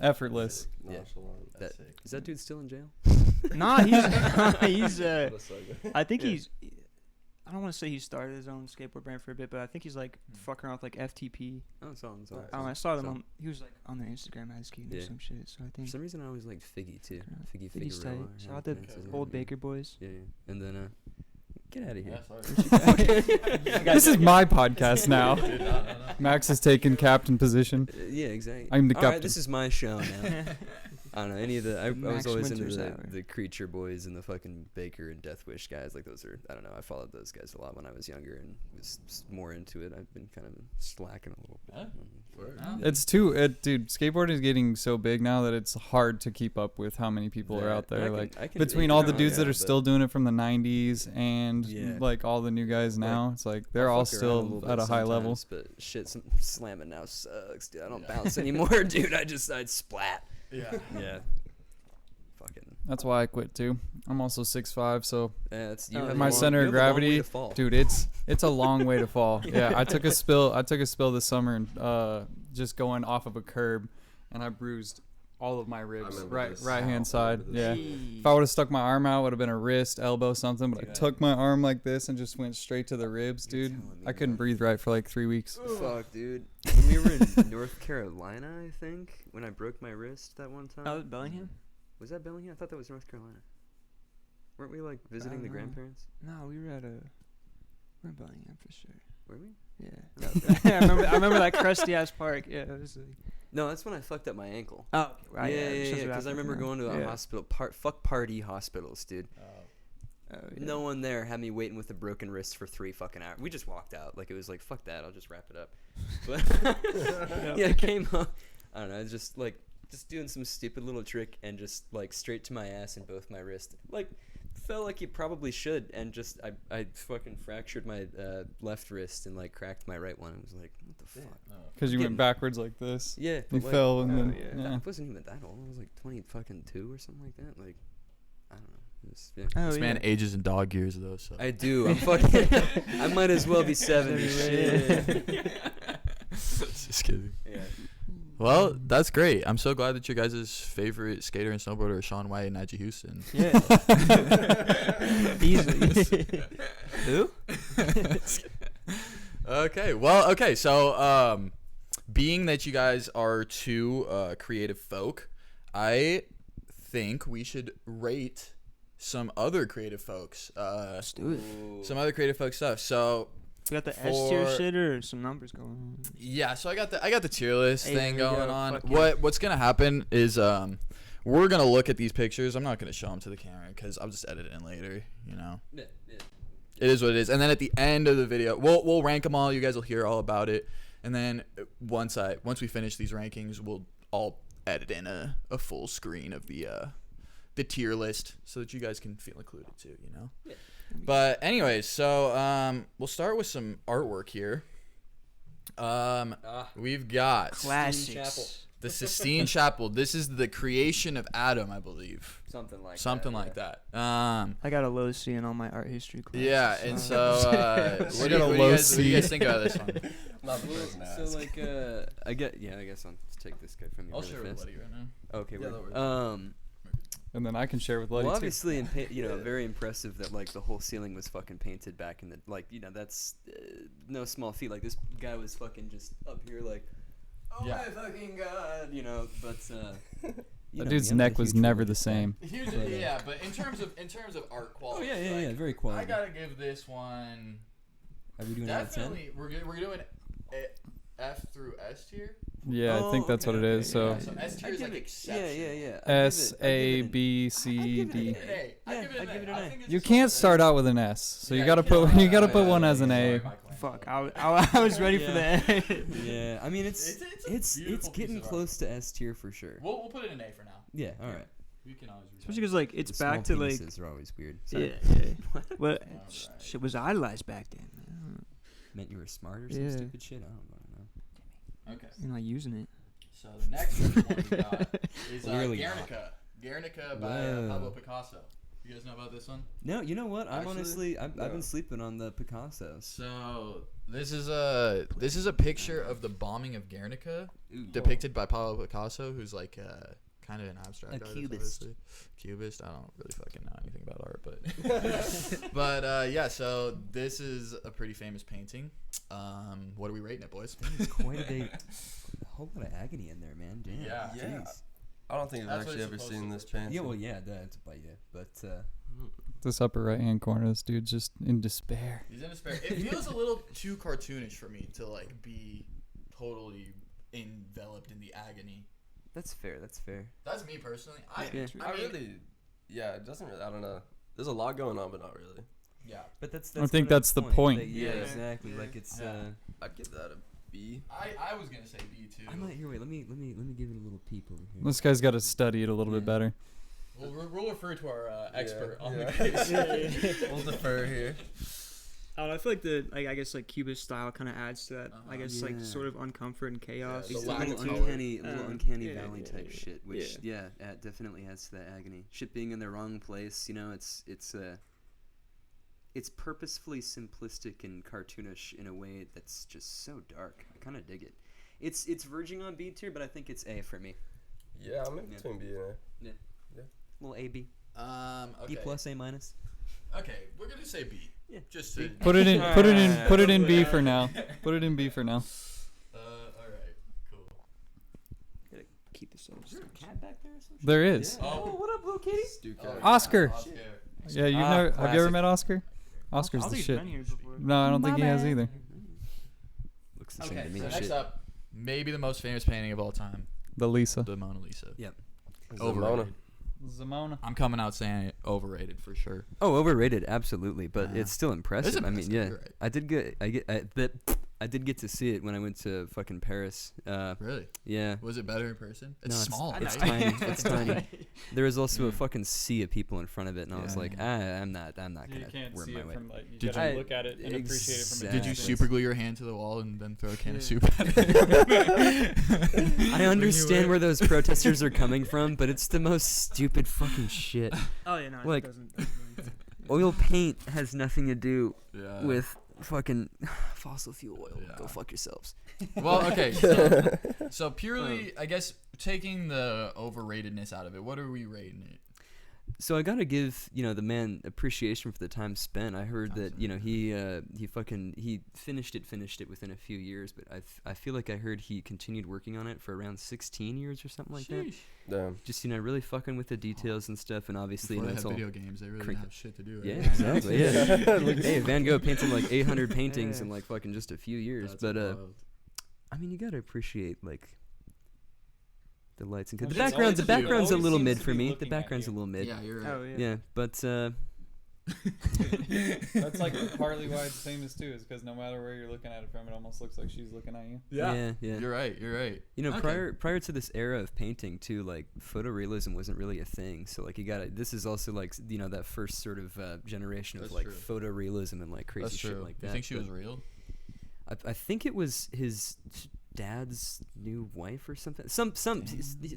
Effortless. Yeah. Nonchalant. That, is that dude still in jail? Nah, he's That's so good. I think Yeah. he's. I don't want to say he started his own skateboard brand for a bit, but I think he's like fucking around with like FTP. Oh, it's all. Nice. I saw them So- on. He was like on their Instagram ad skating or Yeah. some shit. So I For think some reason, I always liked Figgy too. Figgy Figgy's tight. Figueroa. Shout out to that's his old name, Baker boys. Yeah, yeah. And then, get out of here. This is my podcast now. Max has taken captain position. Yeah, exactly. I'm the All right, captain. this is my show now. I don't know any of the. I was Max always Winter's into hour. the Creature Boys and the fucking Baker and Death Wish guys. Like those are. I don't know. I followed those guys a lot when I was younger and was more into it. I've been kind of slacking a little bit. Huh? Word. It's dude, skateboarding is getting so big now that it's hard to keep up with how many people are out there. Like between all the dudes that are still doing it from the 90s and Yeah. like all the new guys now, it's like they're all still at a high level. But shit, slamming now sucks, dude. I don't bounce anymore, dude. I'd splat. Yeah. Yeah. Fucking. That's why I quit too. I'm also 6'5", so Yeah, it's Oh, have my a long- center you of have a long way gravity, to fall. dude, it's a long way to fall. Yeah, I took a spill this summer and just going off of a curb, and I bruised all of my ribs, remember this. right I hand side. remember this. Yeah. If I would have stuck my arm out, it would have been a wrist, elbow, something. But Yeah. I took my arm like this and just went straight to the ribs, You're dude. telling me, I couldn't man. breathe right for like 3 weeks. Fuck, dude. When we were in North Carolina, I think, when I broke my wrist that one time. Oh, Bellingham? Was that Bellingham? I thought that was North Carolina. Weren't we like visiting the know. grandparents? No, we were we're in Bellingham for sure. Were we? Yeah. I remember that crusty ass park. Yeah, it was like, No, that's when I fucked up my ankle. oh, right. Yeah, because I remember going to a hospital. Fuck party hospitals, dude. No one there had me waiting with a broken wrist for 3 fucking hours. We just walked out. Like, it was like, fuck that. I'll just wrap it up. But yeah, it came up. I don't know. It's just like doing some stupid little trick and just like straight to my ass and both my wrists. Like, felt like you probably should, and just I fucking fractured my left wrist and like cracked my right one. I was like, what the fuck? Because you went backwards like this. Yeah, You but, fell and then. yeah. Yeah. That wasn't even that old. I was like 22 or something like that. Like, I don't know. It was, yeah. This man ages in dog years though. So I do. I'm fucking. I might as well be 70. Shit. just kidding. Yeah. Well, that's great. I'm so glad that your guys' favorite skater and snowboarder are Shaun White and Najee Houston. Yeah. Easily. Who? Okay. So, being that you guys are two creative folk, I think we should rate some other creative folks. Let's do it. Some other creative folk stuff. So, We got the S tier shit or some numbers going on. yeah. So I got the tier list Hey, thing there we going go. on. Fuck yeah. What's gonna happen is we're gonna look at these pictures. I'm not gonna show them to the camera because I'll just edit it in later. You know. Yeah. It is what it is. And then at the end of the video, we'll rank them all. You guys will hear all about it. And then once we finish these rankings, we'll all edit in a full screen of the tier list so that you guys can feel included too, you know. Yeah. But anyways, so we'll start with some artwork here. We've got Classics. the Sistine Chapel. This is the creation of Adam, I believe. Something like that. I got a low C in all my art history classes. Yeah, and so what do you guys think about this one? Not the person to So ask. like I guess I'll just take this guy from you. I'll really share with fast. Luddy right now. Okay, Yeah, word. that And then I can share with Luddy Well, too. obviously, very impressive that like the whole ceiling was fucking painted back in the that's no small feat. Like this guy was fucking just up here like, oh Yeah. my fucking god, but That dude's neck was never the same. Yeah, but in terms of art Oh quality. yeah, very I quality. gotta give this one Are we doing out of 10? definitely. We're doing F through S tier. Yeah, I think that's what it is. So Yeah, so S tier is like exceptional. Yeah. S A B C I'd give D. it an A. I'd give it an I'd give it A. an I A. think it's You just can't something start that- out with an S, so Yeah, you gotta put one as an A. Fuck, I was ready for the A. Yeah, I mean It's a it's beautiful piece getting of art. close to S tier for sure. We'll put it in A for now. Yeah, all right. We can always. Especially because like it's The back to small like penises are always weird. yeah. Sorry. Well, Alright. shit was idolized back then. Meant you were smart or some Yeah. stupid shit. I don't know. Okay. You're not using it. So the next one we got is Clearly Guernica. Guernica by Whoa. Pablo Picasso. You guys know about this one? No, you know what? I'm Actually, honestly I've no. been sleeping on the Picassos. So this is a picture of the bombing of Guernica, depicted by Pablo Picasso, who's like kind of an abstract A artist, cubist. obviously. Cubist. I don't really fucking know anything about art, but but yeah. So this is a pretty famous painting. What are we rating it, boys? There's quite a whole lot of agony in there, man. Damn. Yeah. Yeah. Jeez. I don't think I've That's what actually it's ever supposed seen to this look like. painting. Yeah, well, yeah, that's but yeah, but This upper right hand corner, this dude's just in despair. He's in despair. It feels a little too cartoonish for me to like be totally enveloped in the agony. that's fair. That's fair. That's me personally. Yeah. It doesn't really, I don't know. There's a lot going on, but not really. Yeah. But that's I think kind of that's the point. Like, yeah, Yeah. exactly. Like it's Yeah. I'd give that a B. I was gonna say B too. I might here. Wait, let me give it a little peep over here. This guy's got to study it a little bit Yeah. better. We'll refer to our expert on yeah. the case. We'll defer here. I don't know. I feel like I guess like Cubist style kind of adds to that. I guess like Yeah. sort of uncomfort and chaos. the It's a lack little of color. uncanny, uncanny yeah, valley yeah, type yeah, shit, which it definitely adds to that agony. Shit being in the wrong place, it's purposefully simplistic and cartoonish in a way that's just so dark. I kind of dig it. It's verging on B tier, but I think it's A for me. Yeah, I'm in Yeah. between B and A. Little A B, Okay. B plus, A minus. Okay, we're gonna say B. Yeah. Just to Put it in B for now. Put it in B for now. all right, cool. Keep this up. Is there a cat back there or something? There is. Oh, what up, little kitty? Stu Oh, Cat. Oscar. Oscar. Yeah, you've Ah, never. Have you ever classic. met Oscar? Oscar's I the think he's shit. been here before. No, I don't think he has either. Looks the same Okay, to me. so Shit. next up, maybe the most famous painting of all time, The Lisa. the Mona Lisa. Yep. Is it Overrated. Mona? Zamona. I'm coming out saying it overrated for sure. Oh, overrated, absolutely, but Yeah. it's still impressive. I mean, impressive, yeah, you're right. I did get to see it when I went to fucking Paris. Really? Yeah. Was it better in person? It's No, small. It's right? tiny. It's tiny. There was also a Mm. fucking sea of people in front of it, and I was Yeah. like, I'm not You gonna can't work see my it way. from like you Did gotta you- look at it and appreciate it from a Did you Exactly. super glue your hand to the wall and then throw a can of Yeah. soup at it? I understand where those protesters are coming from, but it's the most stupid fucking shit. Oh yeah, no, Like- it doesn't. Oil paint has nothing to do Yeah. with fucking fossil fuel oil. Yeah. Go fuck yourselves. Well, okay. So purely, I guess, taking the overratedness out of it, what are we rating it? So I gotta give the man appreciation for the time spent. I heard that Absolutely. he finished it within a few years, but I feel like I heard he continued working on it for around 16 years or something like that. Sheesh. Damn. Just really fucking with the details and stuff, and obviously Before they it's had all video games, they really crank- didn't have shit to do. yeah, Right? exactly. Yeah. Hey, Van Gogh painted like 800 paintings in like fucking just a few years, That's but wild. I mean, you gotta appreciate like the lights and Well, the it's background's always- it a little always mid seems to for be me. The looking at background's a you. little mid. Yeah, you're right. Oh yeah. Yeah, but That's like partly why it's famous too, is because no matter where you're looking at it from, it almost looks like she's looking at you. yeah. You're right. You're right. Okay. Prior to this era of painting too, like photorealism wasn't really a thing. So like this is also like that first sort of generation of That's like true. photorealism and like crazy That's shit true. like that. You think she but was real? I think it was his dad's new wife or something.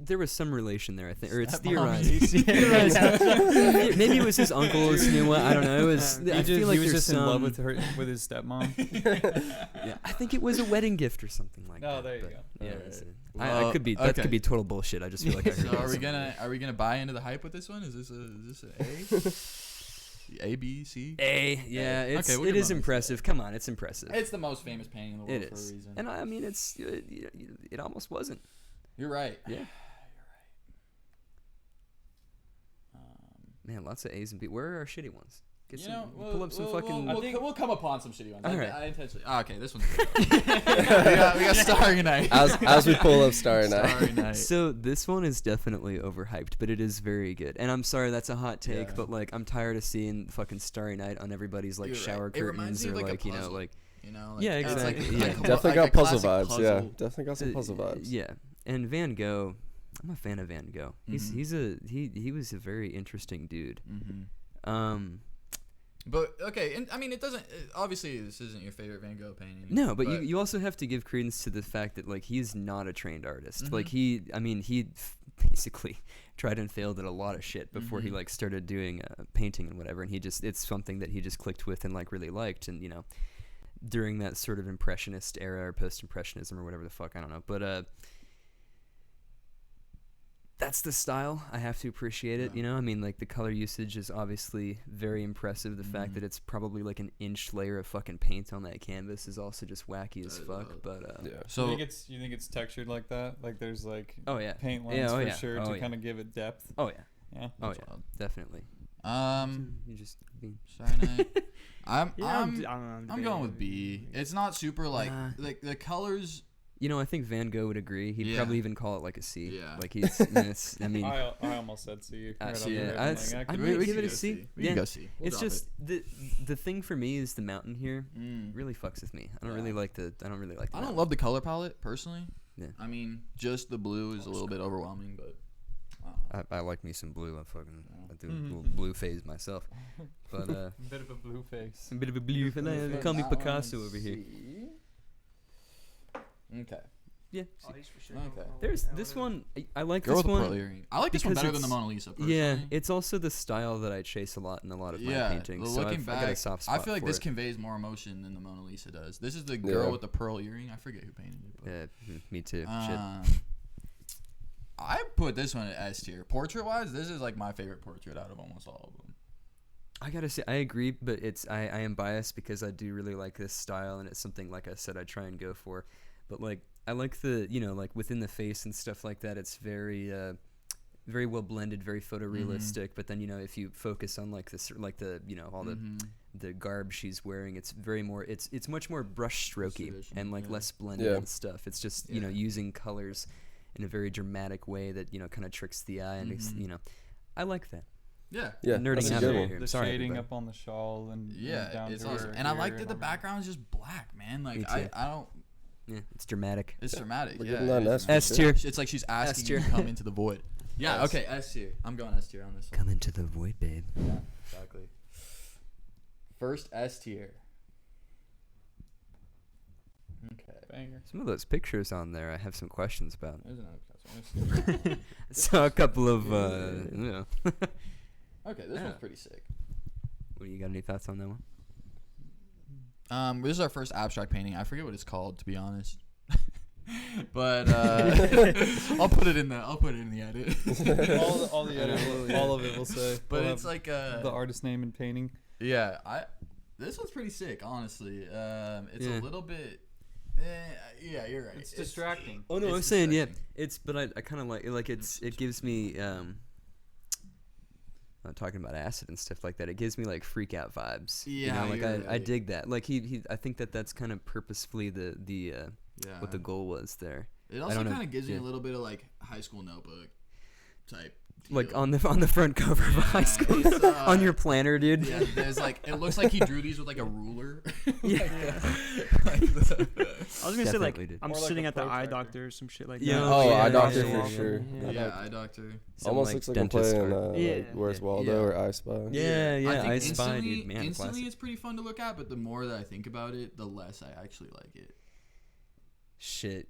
There was some relation there, I think, or it's theorized. Maybe it was his uncle's new wife. I don't know. It was. I feel like he was there's just in love some- with her, with his stepmom. Yeah, I think it was a wedding gift or something like that. Oh, there you but go. Yeah, Alright. it's Well, I could be okay. could be total bullshit. I just feel like I heard So it are we somewhere. gonna buy into the hype with this one? Is this an A, B, C? A, yeah, Okay, it's we'll it give is him a- impressive. Come on, it's impressive. It's the most famous painting in the world It for is, a reason. and I mean it's it almost wasn't. You're right. Yeah. You're right. Man, lots of A's and B's. Where are our shitty ones? Get You some, know, pull up some fucking. We'll come upon some shitty ones. All I, right. I intentionally. Okay, this one's good. we got Starry Night. As we pull up Starry Night. Starry Night. So this one is definitely overhyped, but it is very good. And I'm sorry that's a hot take, Yeah. but like I'm tired of seeing fucking Starry Night on everybody's like You're right. shower It reminds curtains me or of, like, a like puzzle. like You know, Yeah, it's exactly. Like, Yeah. like a- Definitely like got a puzzle classic vibes. Yeah, puzzle. definitely got some puzzle vibes. Yeah, and Van Gogh, I'm a fan of Van Gogh. Mhm. He was a very interesting dude. Mm-hmm. But okay, and I mean, it doesn't. Obviously, this isn't your favorite Van Gogh painting. No, but you also have to give credence to the fact that like he's not a trained artist. Like he basically tried and failed at a lot of shit before he Mhm. like started doing painting and whatever. And it's something that he just clicked with and like really liked. And during that sort of impressionist era or post-impressionism or whatever the fuck, I don't know. But that's the style. I have to appreciate it. Yeah. I mean, like the color usage is obviously very impressive. The fact Mhm. that it's probably like an inch layer of fucking paint on that canvas is also just wacky as That is fuck. wild. But Yeah. So you think it's textured like that? Like there's like oh yeah, paint lines Yeah, oh for yeah, sure oh to yeah. kind of give it depth. oh yeah, Yeah. oh That's yeah, wild. definitely. you You just being Starry Night. I'm Yeah, I'm I don't know. I'm going with B. It's not super like the colors. I think Van Gogh would agree. He'd Yeah. probably even call it like a C. Yeah. Like he's. it's, I mean, I almost said C. Right C, on the yeah, rip. I'd- Like, I could- might we give can it a go C. We Yeah. can go C. We'll it's drop just the thing for me is the mountain here it. really fucks with me. I don't Yeah. really like the. I don't really like. The I don't mountain. love the color palette personally. Yeah. I mean, just the blue is a little bit overwhelming, but. I don't know. I like me some blue. I do a Mhm. little blue phase myself, but Bit of a blue face. a bit of a blue. Blue Call me that one Picasso is over here. C. Okay. Yeah. Oh, he's for sure Okay. going for There's that this one. one. I like Girl this with the pearl one. earring. I like this one because better than the it's- Mona Lisa. Personally. Yeah, it's also the style that I chase a lot in a lot of my Yeah, paintings. the So looking I got a back, soft I spot feel like for this it. conveys more emotion than the Mona Lisa does. This is the girl Yeah. with the pearl earring. I forget who painted it. But, Yeah, me too. Shit. I put this one at S tier. Portrait wise, this is like my favorite portrait out of almost all of them. I gotta say, I agree, but I am biased because I do really like this style, and it's something, like I said, I try and go for. But like, I like the, like within the face and stuff like that. It's very, very well blended, very photorealistic. But then if you focus on like this, like the, all the garb she's wearing, it's very more. It's much more brush strokey Traditional, and like yeah. less blended Yeah. and stuff. It's just Yeah. using colors in a very dramatic way that kind of tricks the eye, and Mhm. I like that. Yeah. Yeah, Nerding that's a out good over one. here. The Sorry, shading everybody. up on the shawl and Yeah, down it's to awesome. her And I ear like that the all that. background is just black, man. Me Like too. I don't. Yeah, it's dramatic. It's dramatic. We're Yeah, getting that it is S for S sure. tier. It's like she's asking tier. you to come into the void. Yeah. S. Okay. S tier. I'm going S tier on this one. Come into the void, babe. Yeah. Exactly. First S tier. Okay. Banger. Some of those pictures on there, I have some questions about. There's another question. I saw a couple of, you know. Okay, this Yeah. one's pretty sick. What do you got? Any thoughts on that one? This is our first abstract painting. I forget what it's called, to be honest. But I'll put it in the edit. all the edit, all of it will say. But We'll it's have like the artist name and painting. yeah, this one's pretty sick, honestly. It's Yeah. a little bit yeah, you're right. It's distracting. Oh no, It's I'm saying yeah. distracting. But I kind of like it gives me I'm talking about acid and stuff like that. It gives me like freak out vibes. Yeah, like you're I right. dig that. Like he I think that's kind of purposefully the Yeah. what the goal was there. It also don't know, kind of gives me yeah. a little bit of like High School Notebook type. Like deal. on the front cover of high Yeah, school it's, on your planner, dude. Yeah, there's like it looks like he drew these with like a ruler. Yeah. Like I was gonna say like Definitely did. I'm Or like sitting a at the eye protractor. doctor or some shit like Yeah. that. Oh, Yeah, eye doctor yeah, for yeah, sure. yeah. yeah, eye doctor. Some, Almost looks like a dentist play in art. Yeah. like Where's Waldo Yeah. or I Spy. Yeah, I think I Spy, instantly, dude. Man, instantly classic. it's pretty fun to look at, but the more that I think about it, the less I actually like it. Shit.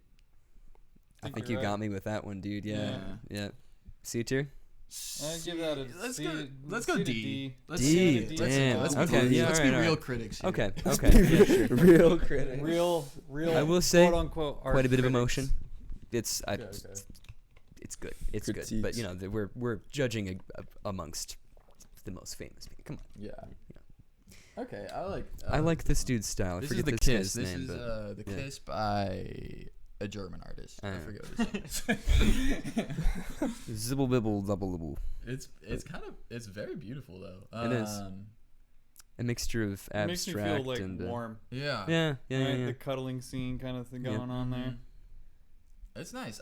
I Think think you're you got right. me with that one, dude. Yeah. Yeah. Yeah. C tier? I'd give that a Let's C. go. Let's C go to D. Let's D, go to damn, Let's okay, be, yeah, let's alright, be real alright. critics. Here. Okay. Okay. Yeah, sure. Real critic. Real. I will say quote unquote Quite a bit of art emotion. It's Okay. it's good. It's good. But Critiques. you know, we're judging amongst the most famous people. Come on. Yeah. Okay, I like. I like this dude's style. I This is forget the this Kiss. guy's This name, is but the yeah. Kiss by a German artist. I Oh. forget what his name is. Zibble bibble double double. It's it's very beautiful though. It is. A mixture of It makes me abstract feel like and warm. Yeah. yeah, yeah, Right? yeah. The cuddling scene kind of thing Yeah. going on there. It's nice.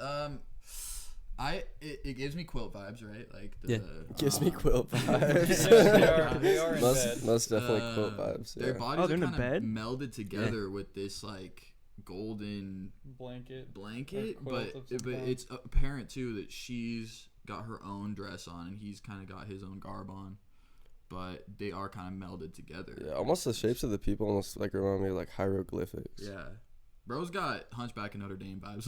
It gives me quilt vibes, right? Like the Yeah. Gives me quilt Yeah, vibes. they are in bed. Most definitely quilt vibes. Their Yeah. bodies Oh, they're are in a kind of bed? melded together with this like golden Blanket. blanket, quilt but of some kind. it's apparent too that she's got her own dress on and he's kind of got his own garb on, but they are kind of melded together. Yeah, almost the shapes of the people almost like remind me of like hieroglyphics. Yeah. Bro's got Hunchback of Notre Dame vibes.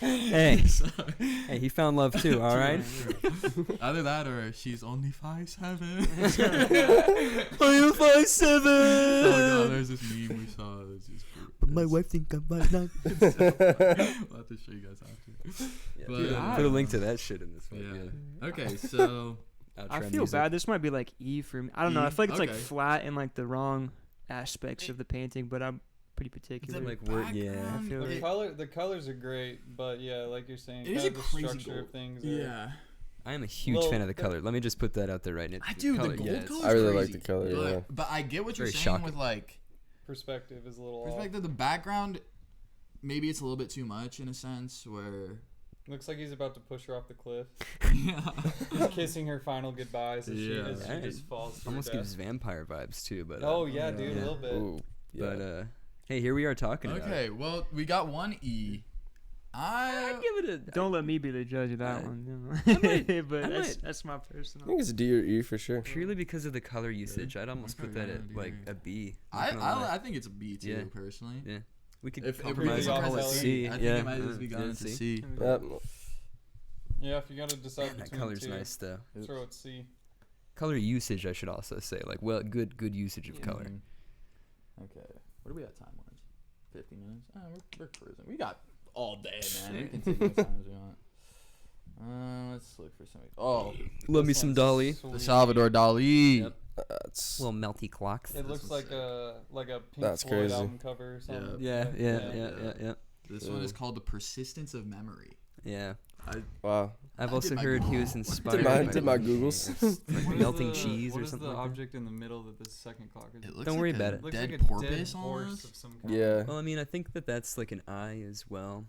Hey, hey, he found love too. All right. Either that or she's only 5'7". Are you 5'7"? Oh god, there's this meme we saw. It's just But my wife think I'm 5'9". I'll have to show you guys after. But, Put a- put a link to that shit in this one. Yeah. Okay, so I feel bad. This might be like E for me. I don't know. I E? feel like it's like Okay. flat in like the wrong aspects of the painting, but I'm pretty particular. like we're- yeah. I feel The colors are great, but yeah, like you're saying, It is kind a of the crazy structure gold. of things. Are, Yeah. I am a huge Well, fan of the color. Let me just put that out there right now. I do. color, The gold yeah, it's- color's I really crazy, like the color, But, yeah. but I get what you're Very saying shocking. with like perspective is a little off. perspective. The background, maybe it's a little bit too much in a sense where. Looks like he's about to push her off the cliff. Yeah. He's kissing her final goodbyes as Yeah. she Right. just falls to Almost her death. gives vampire vibes too, but Oh yeah, dude, yeah. a little bit. Ooh, yeah. but hey, here we are talking about it. Okay, well we got one E. I'd give it a. Don't let me be the judge of that I- one. You might- know? But I that's, might- that's my I personal. think it's D or E for sure. Purely because of the color usage, I'd almost Okay, put that yeah, at D like or a B. Not gonna lie. I think it's a B too Yeah. personally. Yeah. We could If compromise really and all call it color, C. I think yeah, it might just be yeah, going to C. Yep. Yeah, if you gotta decide between Color's two, nice though. throw it C. Color usage, I should also say, like, well, good usage of Yeah. color. Okay. What do we got time wise? 50 minutes? Oh, we're cruising. We got all day, man. We can take as time as we want. Let's look for something. Oh, Love me This some one's Dolly. sweet. the Salvador Dali. Yep. That's Little melty clock. It looks This like one's a Pink That's Floyd crazy. album cover or something. Yeah, yeah, yeah, yeah, yeah. This one is called The Persistence of Memory. Yeah. wow. I've I also did my heard he Google. was inspired Did my by Googles. like What is melting the- cheese what or is something the like that. object in the middle that this second clock is? It looks Don't like worry a about it. Looks Dead like a porpoise dead horse almost. of some kind. Yeah. Well, I mean, I think that's like an eye as well.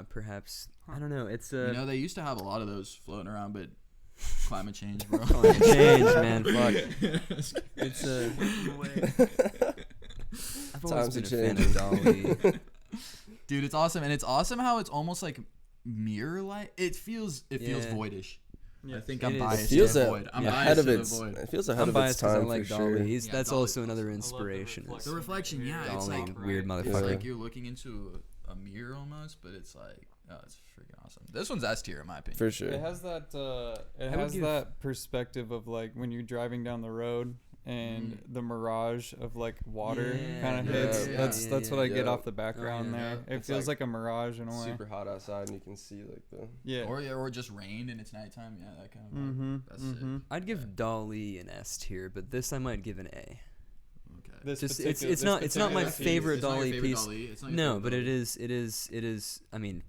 Perhaps I don't know. It's You know, they used to have a lot of those floating around, but Climate change, bro. Climate change, man. Fuck. It's I've always Times been are a fan of Dolly. Dude, it's awesome, and it's awesome how it's almost like mirror-like. It feels voidish. Yeah. I think It I'm is. biased. It feels to a- Void. I'm yeah, biased ahead of to the its. Void. It feels ahead I'm of biased its because I time like for Dolly. sure. He's, Yeah, that's Dolly's also another awesome. I love the inspiration. reflection. The reflection, yeah, it's Dolly, like weird right. it's motherfucker. like you're looking into a mirror almost, but it's like, oh, it's freaking awesome. This one's S tier in my opinion. For sure. It has that. It would has give- that perspective of like when you're driving down the road and the mirage of like water Yeah, kind of yeah, hits. yeah, that's what I get yeah. off the background yeah. there. Yeah. It It's feels like like a mirage in a way. Super hot outside, and you can see like the. Yeah. Or just rained and it's nighttime. Yeah, that kind of. vibe. Mm-hmm. That's mm-hmm. I'd give Dolly an S tier, but this I might give an A. Okay. This Just particular- it's this not my particular piece- favorite It's not your Dolly favorite piece. Dolly, it's not your No, favorite but Dolly. it is. I mean,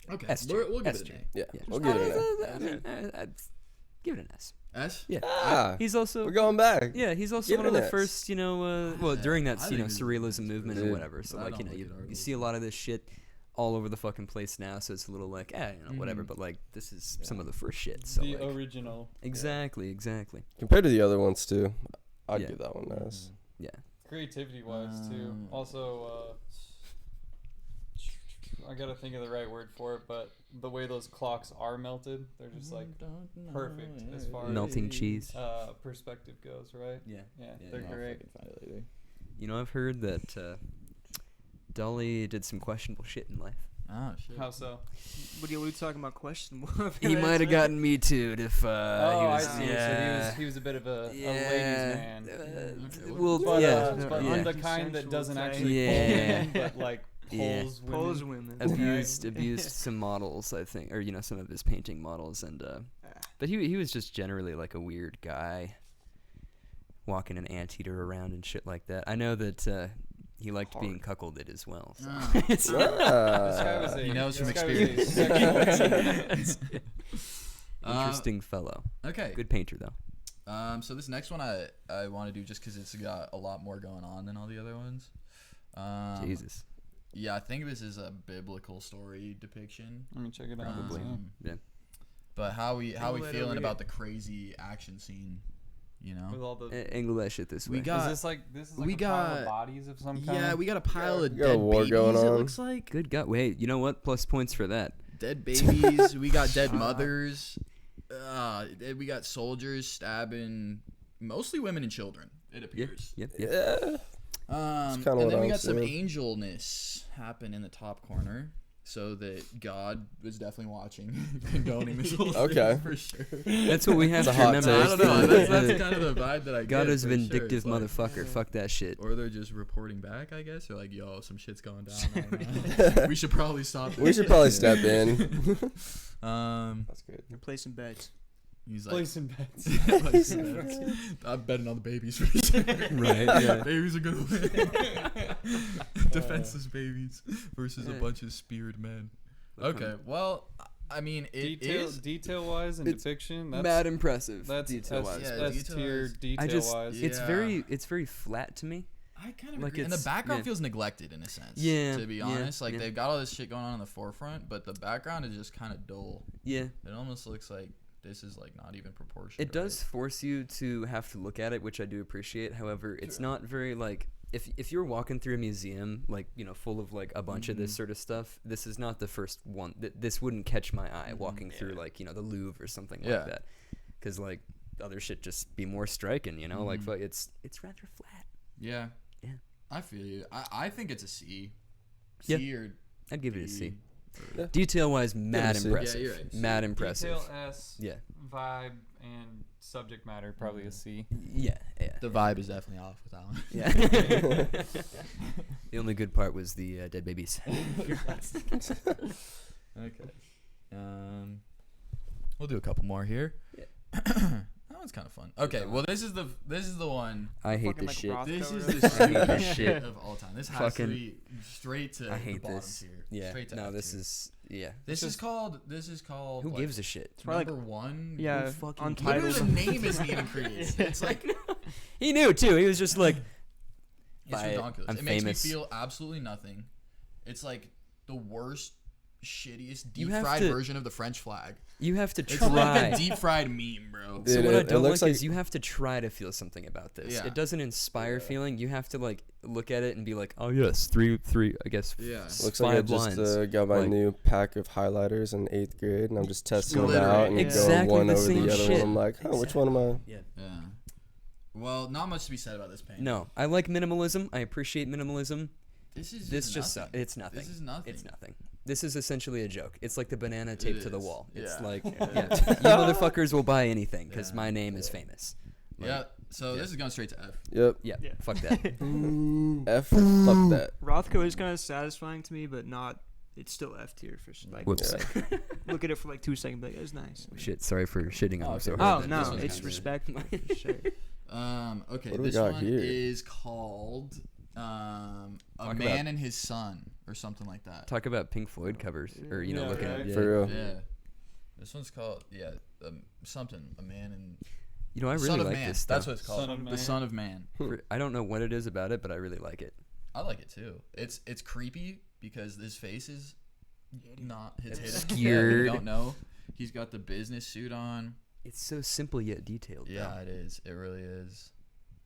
Okay, S tier. we'll give S it tier. an Yeah, Yeah. we'll give it I'd give it an S. A. S. Yeah. Ah, He's also we're going back. yeah, he's also Give one it of the an S. first, well, during that, I you know, think surrealism movement or Dude. whatever. So I like, don't look at you articles. see a lot of this shit all over the fucking place now, so it's a little like, whatever. Mhm. But like, this is Yeah. some of the first shit. So The like, original. exactly. Compared to the other ones too, I'd Yeah. give that one an S. Yeah. Creativity wise too. Also, I gotta think of the right word for it, but the way those clocks are melted, they're just like perfect as far Melting as cheese. perspective goes, right? Yeah. Yeah, Yeah, they're yeah. great. You know, I've heard that Dolly did some questionable shit in life. Oh shit. How so? What are you talking about? Questionable. He might have gotten me too'd if he I was. see. Yeah. So he was a bit of a ladies' Yeah. man. Well, But, yeah. but yeah. on the kind that doesn't actually Yeah. pull men, but like Yeah. pulls women. Pose women. abused some models, I think, or some of his painting models, and but he was just generally like a weird guy, walking an anteater around and shit like that. I know that he liked being cuckolded as well. So. Ah. This guy was Ah. a, He knows this from guy was a experience. sexual- Interesting fellow. Okay. Good painter though. So this next one I want to do just because it's got a lot more going on than all the other ones. Jesus. Yeah, I think this is a biblical story depiction. Let me check it out. Probably. Yeah. But how we Pull it feeling over about the crazy action scene? You With know. all the. Angle that shit this We way. got- Is this like we a pile of got- bodies of some kind? Yeah, we got a pile of we got a dead war babies. going It on. looks like Good God. Wait, you know what? Plus points for that. dead babies. We got dead mothers. We got soldiers stabbing mostly women and children. It appears. Yep. Yeah. And kinda what then we I got was some saying. angelness happen in the top corner, so that God was definitely watching, condoning this whole Okay. thing for sure. That's what we have It's to a hot remember. take. I don't know. That's kind of the vibe that I get. God is a for sure. vindictive It's like- motherfucker. Fuck that shit. Or they're just reporting back, I guess. They're like, yo, some shit's going down. I don't know. We should probably stop. We should probably step in. That's good. You're placing bets. He's like, Placing bets. placing bets. I'm betting on the babies for sure. Right, yeah. Babies are gonna win. Defenseless babies versus a Yeah. bunch of speared men. Okay, well, I mean, it is. Detail wise and It's depiction. That's Mad impressive. That's detail-wise. Yeah, that's detail tier wise. detail I just wise. Yeah. it's very flat to me. I kind of like agree. And the it's- background yeah. feels neglected in a sense. Yeah, To be yeah, honest, like yeah. they've got all this shit going on in the forefront, but the background is just kind of dull. Yeah. It almost looks like this is like not even proportionate. It does force you to have to look at it, which I do appreciate. However, it's not very like if you're walking through a museum like full of like a bunch of this sort of stuff, this is not the first one. This wouldn't catch my eye walking through like the Louvre or something Yeah. like that, because like other shit just be more striking. Like fuck, it's rather flat. Yeah. Yeah. I feel you. I think it's a C. Yeah. C or I'd give it a C. D. Yeah. Detail wise, mad a C. impressive. Yeah, you're right. Mad impressive. Detail S. Yeah. Vibe and subject matter probably a C. Yeah. The vibe is definitely off with that one. Yeah. The only good part was the dead babies. Okay. We'll do a couple more here. Yeah. That one's kind of fun. Okay, well this is the one. I hate Fucking this like shit. rock This is cover. the I hate this stupidest shit. of all time. This has Fucking- to be straight to I the hate bottom this. tier. Yeah. Straight to No, F this tier. is yeah. This is called. Who like, gives a shit? probably number one? Yeah, fucking Literally Untitled. the name isn't even created. It's like He knew too. He was just like, it's Buy it. ridiculous. I'm It makes famous. me feel absolutely nothing. It's like the worst shittiest You deep have fried to- version of the French flag. You have to It's try. like a deep fried meme, bro. So Dude, what I it don't looks like like- is you have to try to feel something about this. Yeah. It doesn't inspire Yeah. feeling. You have to like look at it and be like, oh yes, three. I guess. Yeah. Looks like I 5 just lines. got my Like- new pack of highlighters in 8th grade, and I'm just testing them Literally. out and Exactly go one the over same the other shit. one. I'm like, oh, which one am I? Yeah. Yeah. Well, not much to be said about this paint. No, I like minimalism. I appreciate minimalism. This is This just nothing. it's nothing. This is nothing. It's nothing. This is essentially a joke. It's like the banana taped to the is. wall. It's Yeah. like, yeah, you motherfuckers will buy anything because Yeah. my name is famous. Like, Yeah. So yeah. this is going straight to F. Yep. Yeah, Yeah. fuck that. F. Fuck that. Rothko is kind of satisfying to me, but not. It's still F tier for like. Whoops. Yeah. Look at it for like 2 seconds, be like, it's nice. Shit, sorry for shitting on Oh, him so okay. hard. Oh This no, one's it's kinda respectful. for sure. Okay, What do we this got one here? is called A Talk Man about- and His Son or something like that. Talk about Pink Floyd covers, or you know, Yeah, looking right. at. Yeah. For real. Yeah. This one's called something. A Man and You know, I really Son of like Man. this That's stuff. what it's called. Son of The Man. Son of Man. I don't know what it is about it, but I really like it. I like it too. It's creepy because his face is not his It's hidden. scared. You don't know. He's got the business suit on. It's so simple yet detailed. Yeah, though. it is. It really is.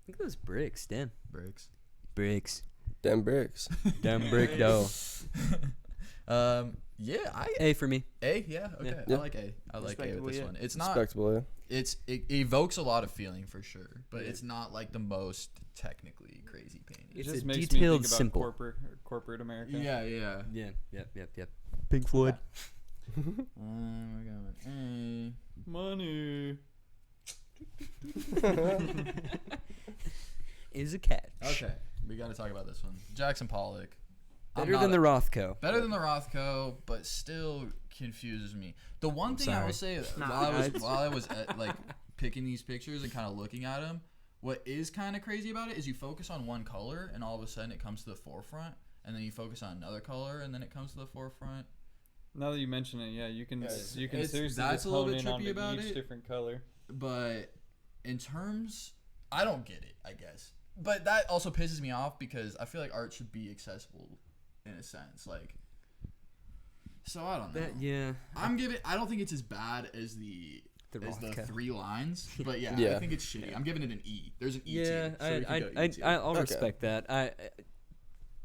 Look at those bricks, damn. Bricks. Bricks. Damn bricks. Damn brick dough. Yeah, A for me. A, yeah, okay. Yeah. I like A. I like A with Respectable, this yeah. one. It's not. Respectable, yeah. It evokes a lot of feeling for sure, but it's not like the most technically crazy painting. It It's just a makes detailed, me think about simple. corporate America. Yeah, yeah. Yeah, yep. Pink Floyd. We're going Money. Is a cat. Okay, we got to talk about this one. Jackson Pollock. Better than the Rothko. Better than the Rothko, but still confuses me. The one thing I sorry. will say while I was like picking these pictures and kind of looking at them, what is kind of crazy about it is you focus on one color and all of a sudden it comes to the forefront, and then you focus on another color and then it comes to the forefront. Now that you mention it, yeah, you can It's- seriously that's just a little hone bit in trippy onto about each it. different color. But in terms, I don't get it, I guess. But that also pisses me off because I feel like art should be accessible in a sense. Like, so I don't know. Yeah. I don't think it's as bad as the Rothko. 3 lines, but yeah, Yeah. I think it's shitty. I'm giving it an E. There's an E Yeah, tier. So we can go E tier. I'll Okay. respect that. I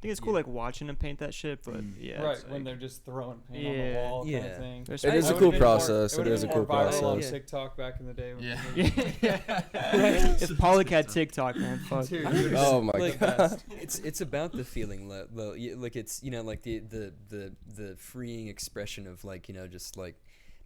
think it's cool like watching them paint that shit, but yeah, Right, it's when like, they're just throwing paint on the Yeah. wall kind Yeah. of thing. there's It is That a would've cool been more- process. It would've is a been cool more viral on process. TikTok back in the day. Yeah. If Pollock had TikTok, man, fuck. Dude, Oh my like, god. it's about the feeling, like it's like the freeing expression of like just like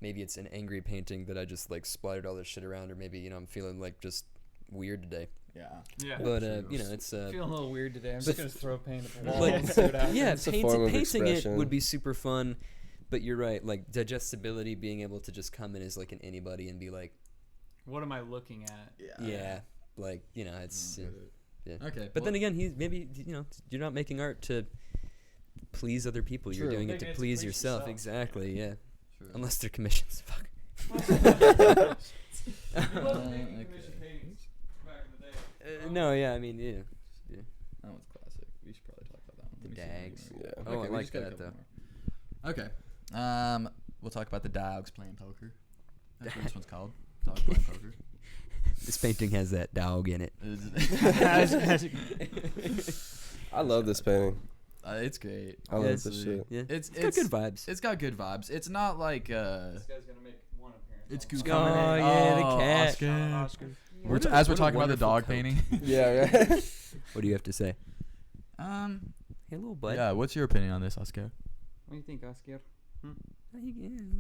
maybe it's an angry painting that I just like splattered all this shit around, or maybe I'm feeling like just weird today. Yeah. yeah. But it's Feeling a little weird today. I'm but- just gonna throw paint at the wall Like- and see what happens. yeah, It's a form of painting it expression. would be super fun, but you're right. Like digestibility, being able to just come in as like an anybody and be like, What am I looking at? yeah, like it's. Yeah. Okay. But then again, he's maybe you're not making art to please other people. You're True. doing it Making to it to please please yourself. yourself. Exactly. Yeah. True. Unless they're commissions. Fuck. Okay. No. Yeah. I mean, yeah. That one's classic. We should probably talk about that one. The Let me see if I Dags. can- Yeah. Oh, I we like just got a that, couple more. Okay. We'll talk about the dogs playing poker. That's what this one's called. Dogs playing poker. This painting has that dog in it. I love this painting. It's great. I love Yes. this shit. Yeah. It's It's got good vibes. It's got good vibes. It's not like This guy's gonna make one appearance. it's on Goose the Oh, wall. coming in. yeah, the Oh, cat. Oscar. Oscar. What a- As we're what a talking about the wonderful dog coat. painting. Yeah, right. What do you have to say? Um. Hey, little bud. Yeah. What's your opinion on this, Oscar? What do you think, Oscar? Yeah,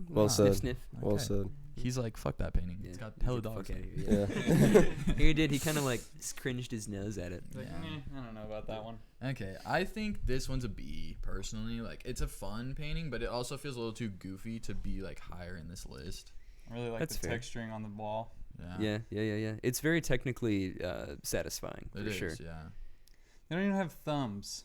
Well sniff, said. sniff. Well Okay. said. He's like, fuck that painting. Yeah. It's got Get hella the dogs. fuck in outta it. here, Yeah. He did. He kind of like cringed his nose at it. Like, Yeah. I don't know about that one. Okay, I think this one's a B personally. Like, it's a fun painting, but it also feels a little too goofy to be like higher in this list. I really like That's the fair. texturing on the wall. Yeah. It's very technically satisfying It for is, sure. yeah. They don't even have thumbs.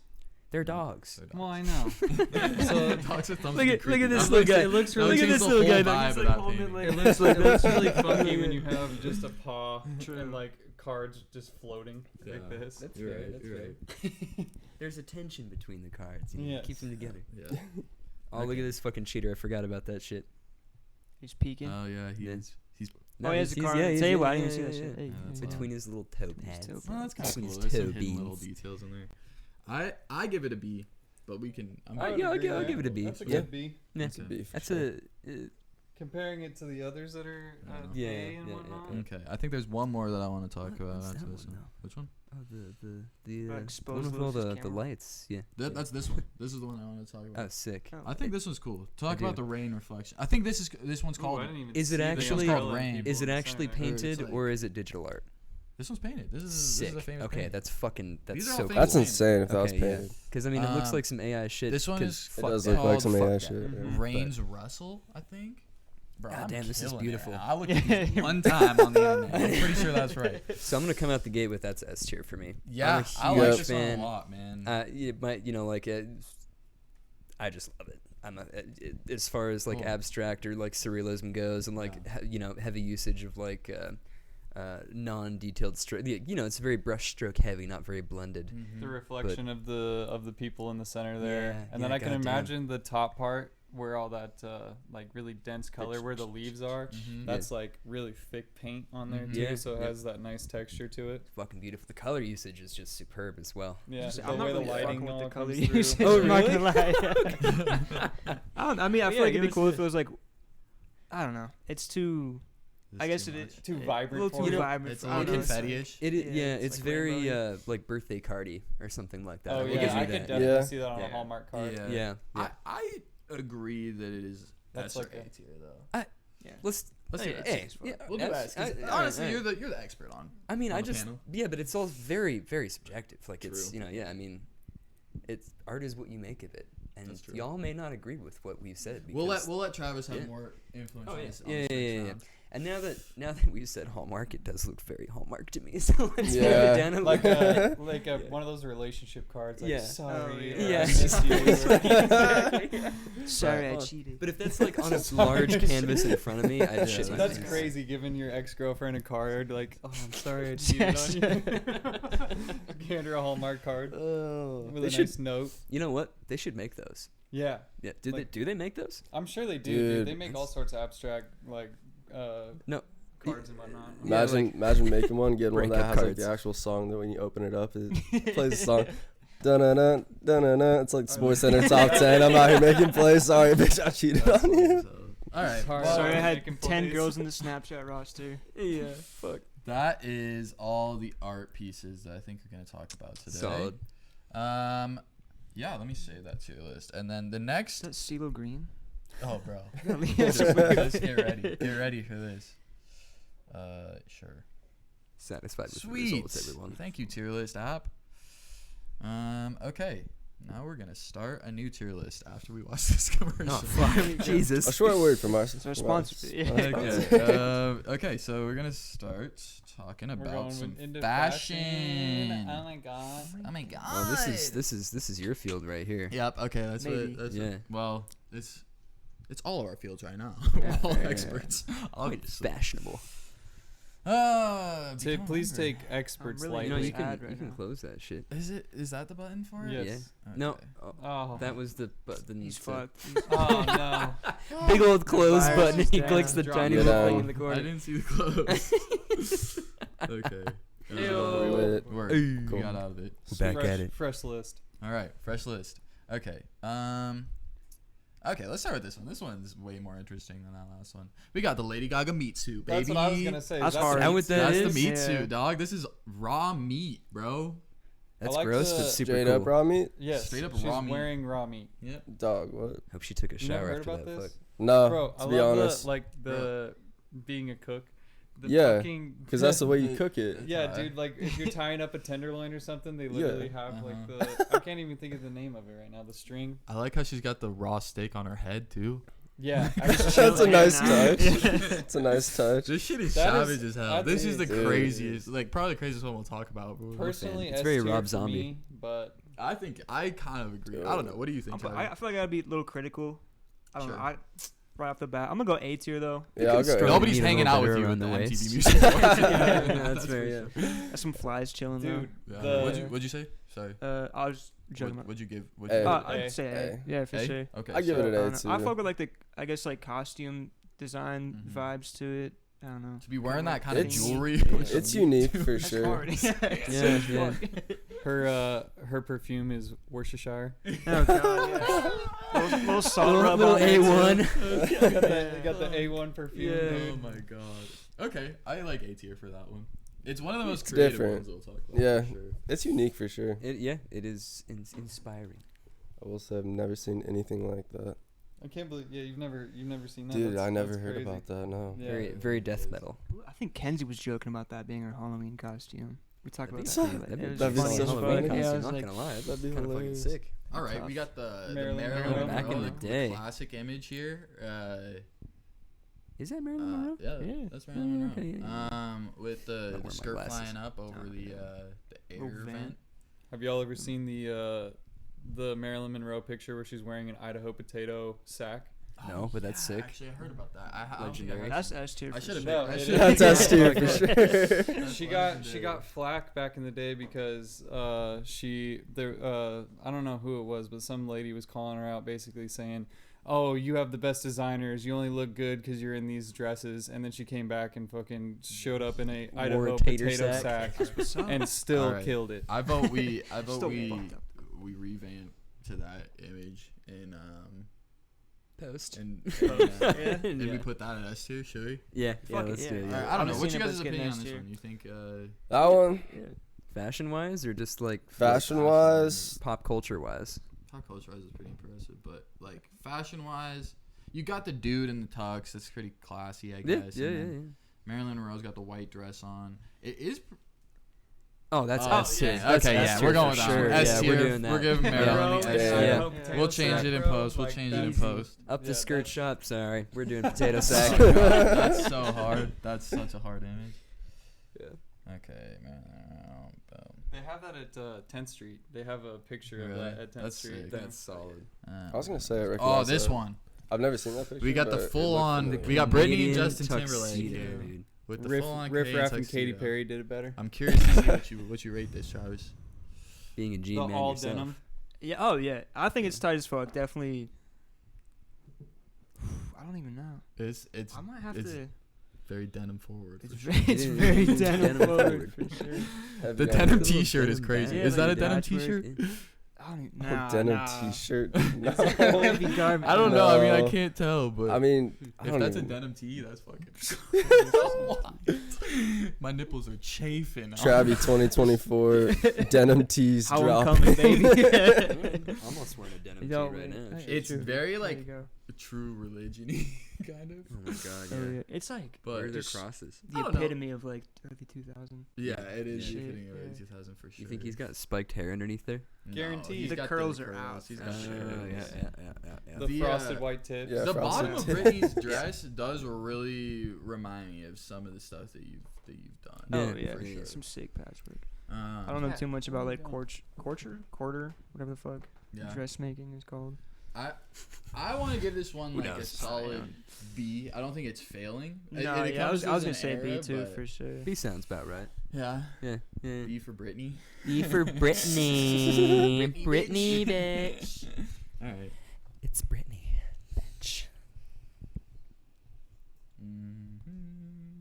They're dogs. They're Well, dogs. I know. So dogs with thumbs Look would at- be look at creepy. this That little looks- guy. It looks that really. changes this the little whole guy, vibe though. of He's, that like, holding it painting. like- It looks really funky when you have just a paw and like cards just floating like Yeah. this. That's You're fair. right, That's you're fair. There's a tension between the cards. You know, Yes. keep them together. Yeah. Oh, look at this fucking cheater. I forgot about that shit. He's peeking. Oh yeah, he Yeah. is. He's. Oh, he has a car. Tell you what, I didn't even see that shit. Hey, that's hey. wild. Between his little toe His pads. toe Well, that's kind of Between cool. his There's toe some hidden little beans. details in there. I give it a B, but we can. I would I'll agree give there. it a B. That's a Yeah. good B. Yeah. It's a B for That's sure. Comparing it to the others that are Yeah, A and yeah, whatnot. yeah. Okay, I think there's one more that I want to talk What about was after that this one, one. though? Which one? Oh, the Oh, one exposed with all Lewis's the camera? lights. Yeah. That's this one. This is the one I want to talk about. Oh, sick. Oh. I think this one's cool. Talk do. about the rain reflection. I think this one's Ooh, called. I didn't even Is it see the actually- called Rain. Is it people in the actually center. painted like- or is it digital art? This one's painted. This is Sick. a famous Okay, painting. that's fucking. That's These are all so famous cool. That's painted. insane if that was Okay, yeah. painted. Because I mean, it looks like some AI shit. This one 'cause is- It fuck does that. look like called some Fuck AI that. shit. Mhm. yeah. Rains Russell, I think. Bro, God I'm damn, this is killing it. beautiful. I looked at this one time on the internet. I'm pretty sure that's right. So I'm gonna come out the gate with that's S tier for me. Yeah, I I'm a like huge this fan. one a lot, man. It might, like, I just love it. I'm a, as far as like Cool. abstract or like surrealism goes, and like heavy usage of like non-detailed stroke. It's very brushstroke heavy, not very blended. Mhm. The reflection of the people in the center there, Yeah, and then yeah, I can goddamn. imagine the top part where all that like really dense color where the leaves are. Mhm. That's like really thick paint on there Mhm. too, Yeah, so it yeah. has that nice texture to it. Fucking beautiful. The color usage is just superb as well. Yeah, Just- the I'm not way the really lighting fucking with the all color comes through. usage. Oh, I'm not really? gonna lie. I mean, I feel Yeah, like it'd give be us cool a- if it was like, I don't know. It's too. This I guess too it much. is Too a vibrant little for too you. vibrant. It's for a me. I little don't know. confetti-ish. It is, Yeah, it's like very rainbowy. like birthday cardy or something like that. Oh I will yeah, give I you could that. definitely Yeah. see that on Yeah. a Hallmark card. Yeah. Yeah, yeah. I agree that it is That's S or like A a- tier though. Yeah. Let's Let's do yeah, S. hey, it's yeah, We'll do S. 'Cause honestly, you're the expert on. I mean, on I the just panel. but it's all very very subjective. Like it's True. I mean, it's art is what you make of it, and That's true. y'all may not agree with what we've said. We'll because- let Travis have yeah. more influence Oh, on yeah. this. on Yeah, this yeah, next yeah, yeah. round. And now that we've said Hallmark, it does look very Hallmark to me. So let's move Yeah. it down a Like little. a one of those relationship cards. Like, Yeah. sorry. Oh, or yeah. I miss you. Exactly. Sorry, I But- cheated. But if that's like on a large canvas in front of me, I'd Yeah, shit my That's pants. crazy, giving your ex-girlfriend a card like, "Oh, I'm sorry, I cheated on you." Hand her a Hallmark card Oh, with they a should. nice note. You know what? They should make those. Yeah, Yeah. Like- Do they make those? I'm sure they do. Dude. They make all sorts of abstract like No. cards and whatnot. Yeah, Imagine making one, getting one that breakup has like cards. the actual song that when you open it up, it plays the song. Dun-dun-dun, dun-dun-dun. It's like Sports Center Top 10. I'm out here making plays. Sorry, bitch, I cheated That's on you. so- All right. Sorry. well, Sorry, I had making 10 plays. girls in the Snapchat roster. Yeah. Fuck. that is all the art pieces that I think we're gonna talk about today. Solid. Yeah, let me save that to your list, and then the next. Is that CeeLo Green? Oh, bro. Yes. Just get ready. Get ready for this. Sure. Satisfied with the Sweet. results, everyone. Thank you, tier list app. Okay. Now we're gonna start a new tier list after we watch this commercial. Oh fuck, Jesus. A short word from us. It's our sponsor. Yeah. Okay, so we're gonna start talking We're about going some into fashion. Oh my god. Oh my god. Well, this is your field right here. Yep. Okay, that's Maybe. what. That's Yeah. well, it's all of our fields right now. Yeah, We're all fair. experts. Quite Obviously. fashionable. Please take experts really You know, lightly. you can ad right you can now. close that shit. Is that the button for it? Yes. Yeah. Okay. No, oh, Oh. that was the button. He's to- fucked. Oh no. Big old close Virus button. is He down. clicks the Drop tiny it little down. thing in the I corner. didn't see the close. Okay. Ew. With it. Word. Ew. We got out of it. Back fresh, at it. Fresh list. All right, fresh list. Okay. Okay, let's start with this one. This one's way more interesting than that last one. We got the Lady Gaga meat suit, baby. That's what I was gonna say. That's That's hard. the How meat would suit. that That's is? the meat Yeah. suit, dog. This is raw meat, bro. That's like gross, the but super Straight cool. up raw meat? Yes. Straight up she's raw meat. wearing raw meat. Yep. Dog, what? Hope she took a You never shower heard after about that. this? Fuck. No, Bro, I to be love honest. the being a cook. The Yeah, fucking- because that's the way you cook it. Yeah, Alright. dude. Like if you're tying up a tenderloin or something, they Yeah. literally have like the. I can't even think of the name of it right now. The string. I like how she's got the raw steak on her head too. Yeah. That's a Chilling nice now. touch. It's a nice touch. This shit is That is- savage as hell. that This is the is- craziest, like probably the craziest one we'll talk about. But Personally, It's S very tier Rob for Zombie. me, but I kind of agree. I don't know. What do you think? I feel like I gotta be a little critical. I don't Sure. know. right off the bat. I'm gonna go A tier though. Yeah, I'll go. Strong. A. Nobody's Need a hanging little out with better you at around the the MTV waist. Music Awards. That's fair. Yeah. That's some flies chilling Dude, Yeah. The- What'd you say? Sorry. I was joking. What'd you give? A. I'd say A. Yeah, for A? sure. Okay. I give so it I an don't A too. know. I fuck with like the, I guess like costume design Mhm. vibes to it. I don't know. to be wearing that kind of It's- jewelry. It's unique for That's sure. hard. Yeah, yeah. Her perfume is Worcestershire. Oh god, yeah. little salt rub Little on there, too. A1. You got the A1 perfume. Yeah. dude. Oh my god. Okay, I like A tier for that one. It's one of the most It's creative different. ones we'll talk about. Yeah. For sure. It's unique for sure. It is inspiring. I will say I've never seen anything like that. I can't believe. Yeah, you've never seen that. Dude, That's- I never that's heard crazy. about that. No. Yeah. Very death metal. I think Kenzie was joking about that being her Halloween costume. We talked about be that. so- like, That'd it be was that'd be funny so as fuck. funny. Yeah, I Not was like, gonna lie, That'd that'd be be kind of fucking hilarious. sick. All right, Tough. we got the Marilyn Marilyn Monroe. Monroe, Back in the day. classic image here. Is that Marilyn Monroe? Yeah, Yeah. that's Marilyn Monroe. Okay, yeah. With Not the wearing my skirt glasses. flying up over Oh, the yeah. air Little vent. vent. Have y'all ever seen the Marilyn Monroe picture where she's wearing an Idaho potato sack? No, but that's sick. Actually, I heard about that. I don't think Legendary. I that's S tier. I for should have sure. No, been. I it should've is. That's been- S tier for sure. She got flack back in the day because I don't know who it was, but some lady was calling her out, basically saying, "Oh, you have the best designers. You only look good because you're in these dresses." And then she came back and fucking showed up in a Wore Idaho a tater potato sack. sack and still Alright. killed it. I vote Still we fucked up. we revamp to that image Post. and Yeah. and we Yeah. put that in S tier, should we? Yeah, Fuck it, let's yeah. do it. Alright, Yeah. I don't know. I've What's seen your it, guys' but it's opinion on getting this S one? You think That one, Fashion wise, or just like fashion wise, pop culture wise? pop culture wise is pretty impressive, but like fashion wise, you got the dude in the tux. That's pretty classy, I Yeah, guess. yeah, and yeah, then Marilyn Monroe's got the white dress on. It is. Oh, that's Oh, S tier. yeah. That's Okay, S yeah, tier we're going for with that sure. one. S Yeah, tier. we're doing that. We're giving Yeah. Marilyn the S Yeah. tier. Yeah. We'll change it in post. We'll change it in post. Up the Yeah, skirt that's- shop. Sorry, we're doing potato sack. That's so hard. That's such a hard image. Yeah. Okay, Marilyn Monroe. Boom. They have that at 10th Street. They have a picture of Really? that at 10th That's Street. sick. That's solid. I was gonna say I Oh, recognize this that. one. I've never seen that picture. We got the but it full looked on- familiar. we got Britney and Canadian Justin tuxedo, Timberlake. dude. With the Riff full on Raff and Katy Perry did it better. I'm curious to see what you rate this, Travis. Being a G The man all yourself. denim. Yeah. Oh yeah. I think it's tight as fuck. Definitely. I don't even know. It's I might have it's to. very denim forward. It's for sure. very, it's It is. very It's denim denim forward forward. for sure. Have The you denim guys- T-shirt is crazy. Yeah, Is that like a denim patchwork. T-shirt? I don't even. Oh, Nah, denim nah. T-shirt. Heavy No. garment. I don't know. I mean, I No. can't tell, but I mean, I if don't that's even, a denim tee, that's fucking. My nipples are chafing. Travi 2024 denim tees How drop. I'm coming, baby. I'm almost wearing a denim Yo, tee right now. hey, It's true. very There like you go. true religion-y kind of. Oh my god, Oh, yeah. yeah. It's like But Where are their just- crosses? the I don't know. epitome of like early 2000. yeah, it is Yeah. fitting Yeah. early 2000 for sure. You think he's got spiked hair underneath there? No, Guaranteed. he's The got curls are out. He's got Oh, the curls. yeah. The The, frosted uh, white tips. Yeah, The frosted bottom of tip. Britney's dress does really remind me of some of the stuff that you've done. Oh Yeah, yeah, for sure. some sick patchwork. Um, I don't know Yeah. too much about like Yeah. quarter, whatever the fuck Yeah. dressmaking is called. I want to give this one Who like a knows? solid B. I don't think it's failing. No, It yeah, I was encompasses gonna an say era, B too but- for sure. B sounds about right. Yeah. Yeah. Yeah. B for Britney. E for Britney. Britney, bitch. All right. It's Britney, bitch. Mm-hmm.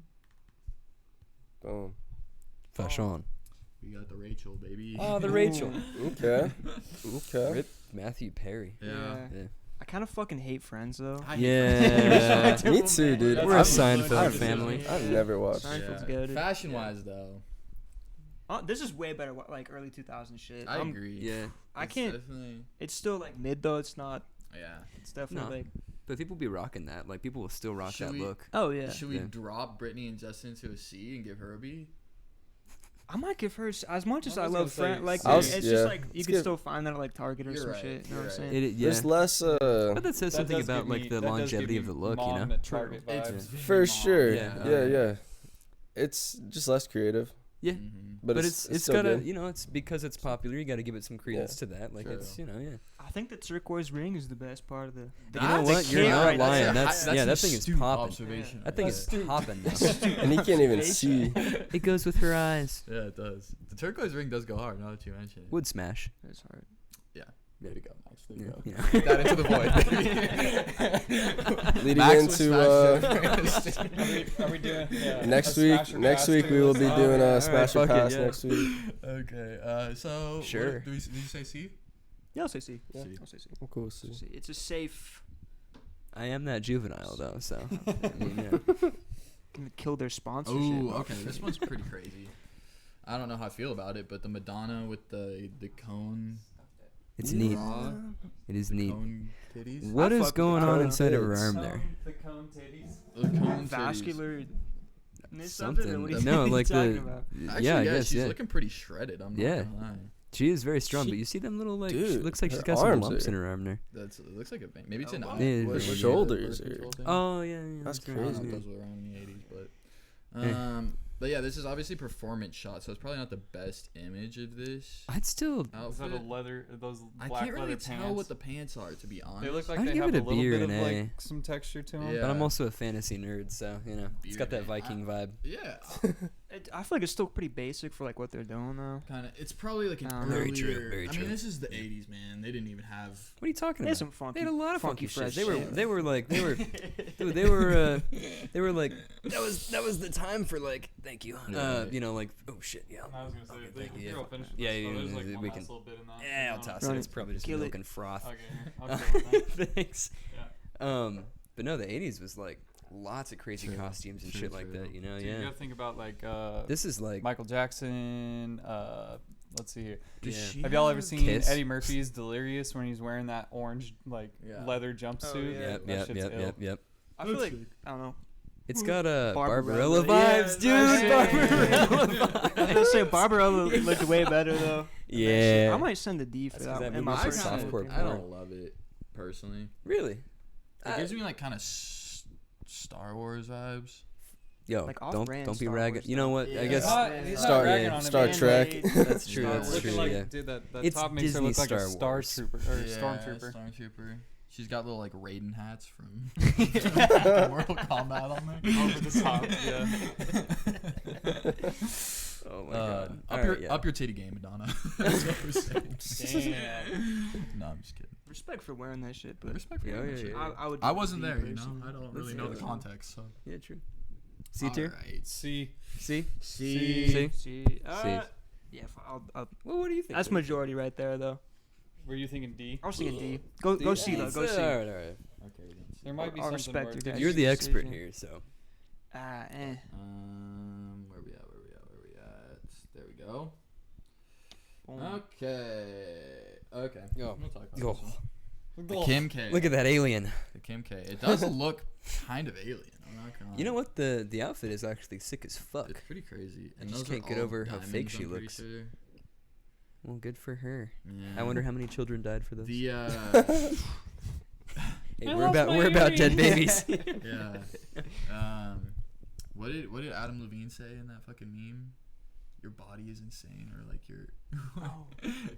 Boom. Fashion. We got the Rachel baby. Oh, the Rachel. Okay. Okay. Rip Matthew Perry. Yeah. Yeah. I kind of fucking hate Friends though. I hate Yeah. Friends. Me too, dude. We're a I've- Seinfeld I've- family. I've never watched. Seinfeld's Yeah. goated. Fashion-wise, though, This is way better, like early 2000 shit. I agree. Yeah. I It's can't. Definitely. It's still like mid though. It's not. Yeah. It's definitely No. like. But people be rocking that. Like people will still rock Should that we- look. Oh yeah. Should we Yeah. drop Britney and Justin to a C and give her a B? I might give her as much as I I was love gonna say Friends. Like I it's was- just yeah. like you Let's can give- still find that at like Target or You're some right, shit. You know you're what I'm right. saying? Yeah. There's less. But that says That something does about give like me- the that does give longevity of me the look, you mom know? at Target It's vibes. very For mom. sure. Yeah. Yeah. It's just less creative, Yeah. Mhm. but, But it's it's still gotta good. it's because it's popular. You gotta give it some credence to that. Like True. it's yeah. I think the turquoise ring is the best part of the. You know what? You're kit not right lying. there. That's an that thing is astute popping. observation. That thing is popping now. And he can't even see. It goes with her eyes. Yeah, it does. The turquoise ring does go hard. Now that you mention it. Would smash. That's hard. Way to go, Max. There you Yeah. go. Take that into the void. Leading Max into Are we doing next week. Next week we will be doing a smash or fuck it, pass yeah. next week. Okay. So. Sure. Did you say C? Yeah, I'll say C. Yeah. C. I'll say C. Oh, cool. I'll say C. It's a safe. I am that juvenile though, so I mean, yeah. Gonna kill their sponsorship. Oh, okay. This one's pretty crazy. I don't know how I feel about it, but the Madonna with the cone. It's neat. Raw, It is the neat. cone titties. What I is fuck going with on cone inside of her tits. arm there? The cone titties. The cone titties. Vascular. Something. What are you No, like talking the. about? Actually, Yeah, I yeah, guess. she's Yeah. looking pretty shredded. I'm not Yeah. gonna lie. She is very strong, She- but you see them little like. She Dude, looks like she's her got some arms lumps are- in her arm there. It looks like a vein. Maybe it's an Oh, eye. wow. Yeah, Her yeah, shoulders birth are- control thing. Oh yeah, That's right, crazy. yeah. Those were around in the 80s, but Eh. but yeah, this is obviously performance shot, so it's probably not the best image of this I'd still. Is that a outfit. leather? Those I black can't really leather tell pants? what the pants are, to be honest. They look like I'd they give have it a a little beer bit of and a- like some texture to them. Yeah. But I'm also a fantasy nerd, so you know it's got that Beer, man. Viking vibe. Yeah, I feel like it's still pretty basic for like what they're doing though. kind of. It's probably like an Very earlier. true, very I true. mean, this is the 80s, man. They didn't even have. What are you talking They had about? some funky. They had a lot of funky fresh shit. shit. They were like dude, they were like that was the time for like thank you. You know like oh shit yeah. I was gonna say, Okay, they thank can you. girl finish Yeah, this, yeah, so there's like we one can- last little bit in that. Yeah, I'll toss it. Right. It's probably just Kill milk it. and froth. Okay, okay. Thanks. Yeah. But no, the '80s was like lots of crazy True, costumes and true, shit like true. that. You know, Dude, you yeah. gotta think about like This is like Michael Jackson. Let's see here. Does Yeah. she Have y'all ever have- seen Kiss? Eddie Murphy's Delirious when he's wearing that orange like Yeah. leather jumpsuit? yeah. yep, That yep, shit's yep, ill. yep, yep. I feel like I don't know. It's got a Barbarella. Barbarella Yeah, vibes, dude. that's Barbarella I was gonna say Barbarella looked way better though. Yeah. I might send a D for That's that 'cause one. that in my movie's I, a personal kinda, softcore opinion. I porn. don't love it personally. Really? It gives me like kind of Star Wars vibes. Yo, Like don't off-brand be Star ragging. Wars You know stuff. what? I Yeah. guess He's Star- not ragging yeah, on it, Star man. Trek. that's true. Star That's Wars. true. Looking like, Yeah. dude, that It's top makes her Disney look like a Star Star Wars. Trooper or Stormtrooper. Stormtrooper. She's got little like Raiden hats from Mortal Kombat on there. Over the top, yeah. Oh my god. Up your titty game, Madonna. That's what we're saying. No, I'm just kidding. Respect for wearing that shit, but Respect for Yeah, wearing yeah, that shit. yeah. I would. I give it wasn't D there, you know. personally. I don't really That's know the fair. context. So. Yeah, true. C tier. Alright. C. C. C. C. See, yeah, I'll, Well, what do you think? that's majority right there though. Were you thinking D? I was thinking D. Go C though. Go C. All right, all right. Okay. then C. There might be I'll something respect where your it guys' did- You're the expert decision. here, so. Where we at? There we go. Boom. Okay. Yo. We'll talk about Yo. this one. The Kim K. Look at that alien. The Kim K. It does look kind of alien. I'm not gonna lie. You know what? The outfit is actually sick as fuck. It's pretty crazy. I And just those are can't get all over how fake diamonds, she I'm pretty looks. sure. Well, good for her. Yeah. I wonder how many children died for those. The Hey, I we're lost about my we're about dead earrings. babies. yeah. What did Adam Levine say in that fucking meme? Your body is insane, or like your,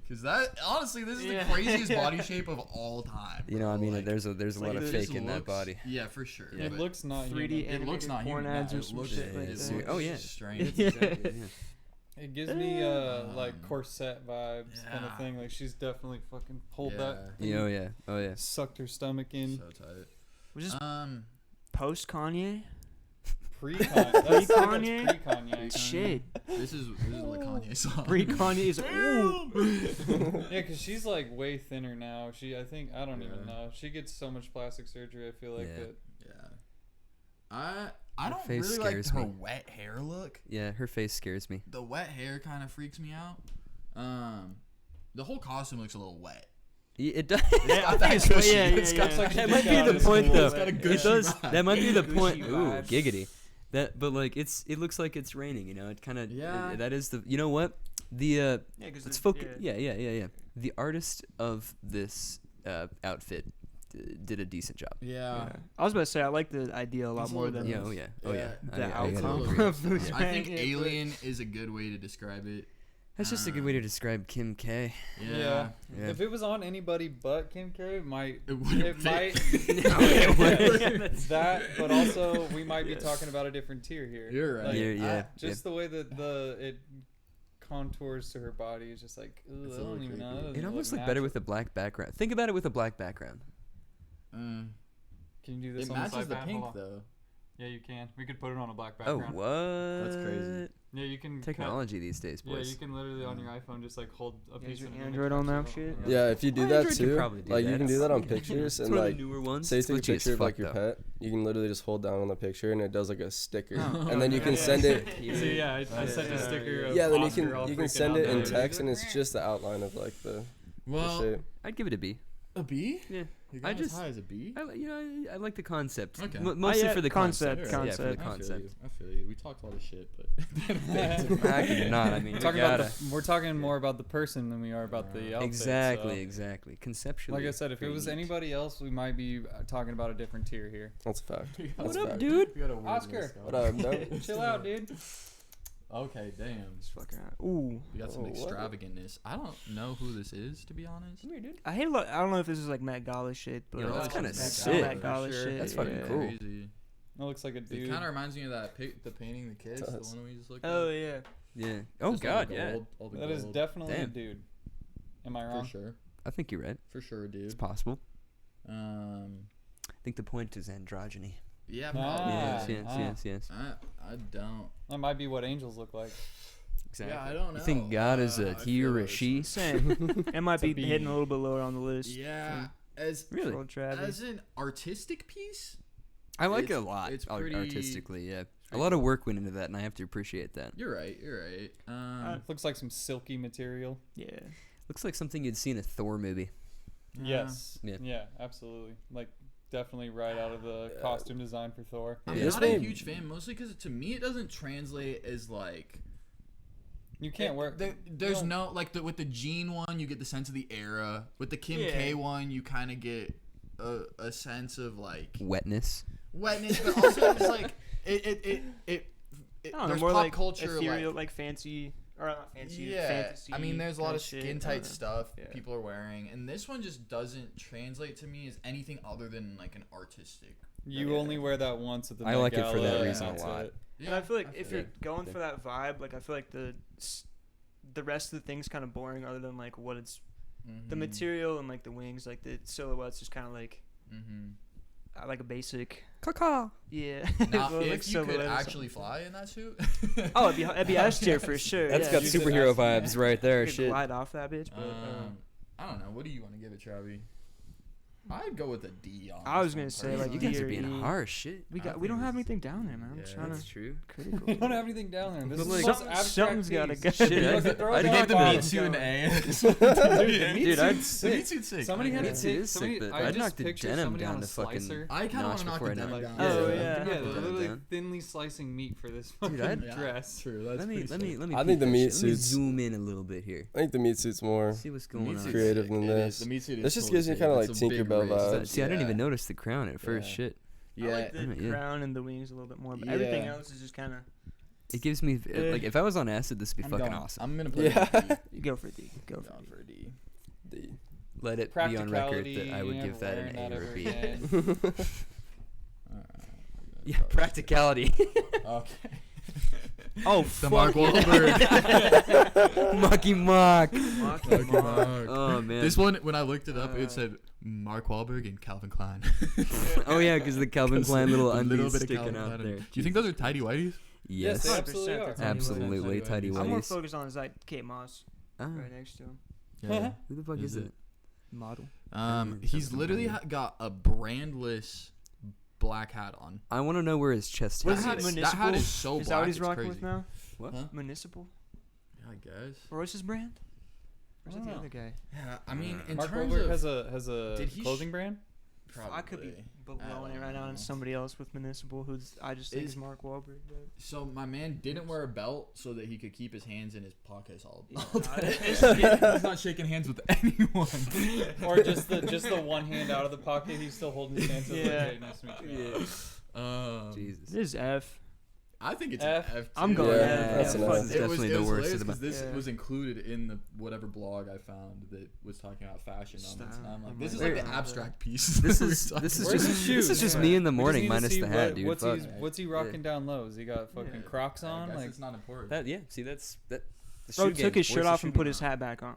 because that honestly, this is Yeah. the craziest body shape of all time. You know, I bro. mean, Like, there's a like lot of it fake just in that looks- body. Yeah, for sure. Yeah. It but looks not 3D human. It looks animated not porn human. ads Yeah, or it some looks, shit like it that. looks Oh, yeah. strange. Exactly, yeah. It gives me like Um, corset vibes kind of yeah. thing. Like she's definitely fucking pulled Yeah. that. Yeah, oh yeah, oh yeah. Sucked her stomach in. So tight. Was this Um, post Kanye? Pre-Kanye. That's Pre-Kanye? pre-Kanye. Shit. this is a Kanye song. Pre Kanye is ooh. Yeah, because she's like way thinner now. I don't even Yeah. know. She gets so much plastic surgery. I feel like Yeah. that. Yeah. I Her don't face really like scares her me. wet hair look. Yeah, her face scares me. The wet hair kind of freaks me out. The whole costume looks a little wet. It does. Yeah, I got think that it's cushy. yeah, yeah, It's got yeah. like That It's might be got the this point, cool- though. it's got a It gushy does. vibe. That might be the Gushy point. Ooh, vibes. giggity. But like it looks like it's raining. You know, it kind of. Yeah. That is the. You know what? The Yeah, 'cause let's it- focus. yeah. Yeah. The artist of this outfit did a decent job. Yeah. I was about to say I like the idea a lot It's a more little than Yeah. Oh yeah. Oh yeah. Yeah. the I gotta outcome agree. of who's I wearing think it, but- alien is a good way to describe it. That's just a good way to describe Kim K. Yeah. Yeah. If it was on anybody but Kim K, it might. It wouldn't It might. No, it wouldn't. That, but also we might be talking about a different tier here. You're right. Like, Yeah. just the way that it contours to her body is just like, ugh, It's I a don't little even know. creepy. That doesn't It almost look looked better natural. with a black background. Think about it with a black background. Mm. Can you do this It on matches the iPad? pink Hold on. though. Yeah, you can. We could put it on a black Oh, background. what? That's crazy. Yeah, you can. Technology these days, Yeah, boys. you can literally on your iPhone just like hold a Yeah, piece your of an Android image on that and shit? stuff. Yeah, if you do My that Android can too, probably do like that. you can do that on pictures It's and one like of the newer ones. say you It's take a glitchy as picture of like fuck, your though. pet, you can literally just hold down on the picture and it does like a sticker, Oh, and then you yeah, can yeah. send it. So yeah, I sent a sticker. Of Yeah, then Oscar all you can freaking send out it in there. text, and it's just the outline of like the Well, shape. I'd give it a B. a B? Yeah. You're I going as just- high as a B? I like the concept. Okay. Mostly yeah, for the concept, concept. Yeah, for the concept. concept. I feel you. We talked all this shit, but Actually, not. I mean, We're we talking about gotta. we're talking more about the person than we are about the outfit. Exactly, so. exactly. Conceptually. Like I said, if it was great. anybody else, we might be talking about a different tier here. That's a fact. We got That's What up, fact. dude? we got a weird Oscar. list What going. up, no? Chill out, dude. Okay, damn. Just fucking ooh. We got some Oh, what? extravagantness. I don't know who this is, to be honest. I hate a lot. I don't know if this is like Met Gala shit, but Yo, that's it's kinda Met sick. Met Gala For sure. shit. That's fucking yeah. cool. Crazy. It looks like a It dude. kind of reminds me of that the painting the kids, the Does. one we just looked Oh at. yeah. Yeah. Oh Just all God, the yeah. gold, all the That is gold. definitely a Damn. dude. Am I For wrong? sure. I think you're right. For sure, It's dude. possible. Um, I think the point is androgyny. yeah, Ah, probably. Yes, yes, ah. yes, yes. I don't. That might be what angels look like. Exactly. Yeah, I don't know. You think God is I a he feel or a it's- she? Same. It might It's a be hitting B. a little bit lower on the list. Yeah, as Really? Troll Travis. as an artistic piece, I like it a It's- lot. it's ar- pretty- artistically, yeah. A pretty lot of cool. work went into that, and I have to appreciate that. you're right. You're right. Looks like some silky material. Yeah. Looks like something you'd see in a Thor movie. Yes. Yeah. Yeah, absolutely. Like definitely right out of the Yeah. costume design for Thor. I'm Yeah. not This a may- huge fan, mostly because to me it doesn't translate as like. You can't wear. There's don't- no like with the Jean one, you get the sense of the era. With the Kim Yeah. K one, you kind of get a sense of like Wetness. wetness, but also it's like it I don't know, there's more pop like culture ethereal, like like fancy, or not fancy. yeah. Fantasy I mean, there's a lot kinda of shit. skin I don't tight know. stuff Yeah. people are wearing, and this one just doesn't translate to me as anything other than like an artistic. You Yeah. only wear that once at the I Met like it for that Gala, reason a that's lot. it. Yeah, And I feel like if feel you're you. going Yeah. for that vibe, like I feel like the rest of the thing's kind of boring, other than like what it's the Mhm. material and like the wings, like the silhouettes, just kind of like Mhm. I like a basic. Caca. Yeah. Now, Well, like if you could silhouette or actually something. fly in that suit. Oh, it'd be S tier for sure. That's yeah. got You said superhero that's- vibes right there. You could Shit. glide off that bitch, but I don't know. What do you want to give it, Travi? I'd go with a D on. I was this one gonna say, like, You personally. guys are D or being E. harsh. Shit. we I don't think have it's- anything down there, man. I'm just yeah, trying That's to true. critical. We don't have anything down there. This But, is like, the most Some- abstract something's gotta piece. go. Shit, You I'd- could throw I'd it give down the bottom, meat suit an go. A. Dude, I'd The sick. meat suit's sick. Somebody I had get to it. Meat suit take is sick, somebody. but I I'd just knock the picture denim somebody down on to a fucking slicer. I kind of want notch to knock before the I denim knock down. it. Oh, Yeah. yeah. Yeah, Knock they're the denim literally down. thinly slicing meat for this Dude, fucking I'd- dress. True. That's Let me pretty sick. peek I think the that meat shit. Let me suits- zoom in a little bit here. I think the meat suit's more. See what's The going meat on. suit's Creative sick. than It this. is. The meat suit is This just totally gives you sick. kinda like That's a big Tinkerbell raise. vibes. See, I didn't even Yeah. notice the crown at first. Yeah. Shit. I like the Yeah. crown and the wings a little bit more, but everything Yeah. else is just kind of. It gives me like if I was on acid, this would be I'm fucking going. awesome. I'm gonna put Yeah. it in D. You go for D. Go I'm for going D. for a D. D. Let it be on record Practicality, that I would never give that wearing an A or ever a B. again. Yeah, practicality. Okay. Oh, The fuck Mark yeah. Wahlberg. Mucky mock. Marky Mark. Oh man. This one, when I looked it up, it said Mark Wahlberg and Calvin Klein. Oh yeah, because the Calvin 'Cause Klein little a undies bit of sticking Calvin out Klein. there. Do you think those are tidy whities? Yes, they Yes. absolutely 100% are. they're tidy Absolutely, whities. tidy I'm more whities. focused on is like Kate Moss Ah, right next to him. who the fuck Is is it? it? Model. He's literally got a brandless black hat on. I want to know where his chest What hair is is. it, That hat Municipal? is so Is black. that what he's it's rocking crazy. with now? What? Huh? Municipal? Yeah, I guess. Or what's his brand? Or is I it don't the know. other guy? Yeah, I mean, in Mark terms Wahlberg of has a Did he clothing brand. probably, I could be blowing it right now know. on somebody else with Municipal, who's I just think Is- is Mark Wahlberg. But So my man didn't wear a belt so that he could keep his hands in his pockets all Yeah, day. nah, He's not shaking hands with anyone. Or just the one hand out of the pocket. He's still holding his hand. So it's like, Yeah. hey, nice to meet you. Jesus. this is F. I think it's F. an F. I'm too. going Yeah, F. that's Yeah, an fuck F. it. It's definitely the worst of the because this Yeah. was included in the whatever blog I found that was talking about fashion moments. And I'm like, I'm this is like, like the wait. abstract piece. This that we're is talking this is about. Where's just the this is shoes? just Yeah. me in the We just morning need to minus see the hat, what- dude. What's Fuck. what's he rocking down low? Has he got fucking Yeah. Crocs I on? guess Like it's not important. That yeah. See that's that. The Bro shoe took game. his shirt Where's the off shoe and put game? his hat back on.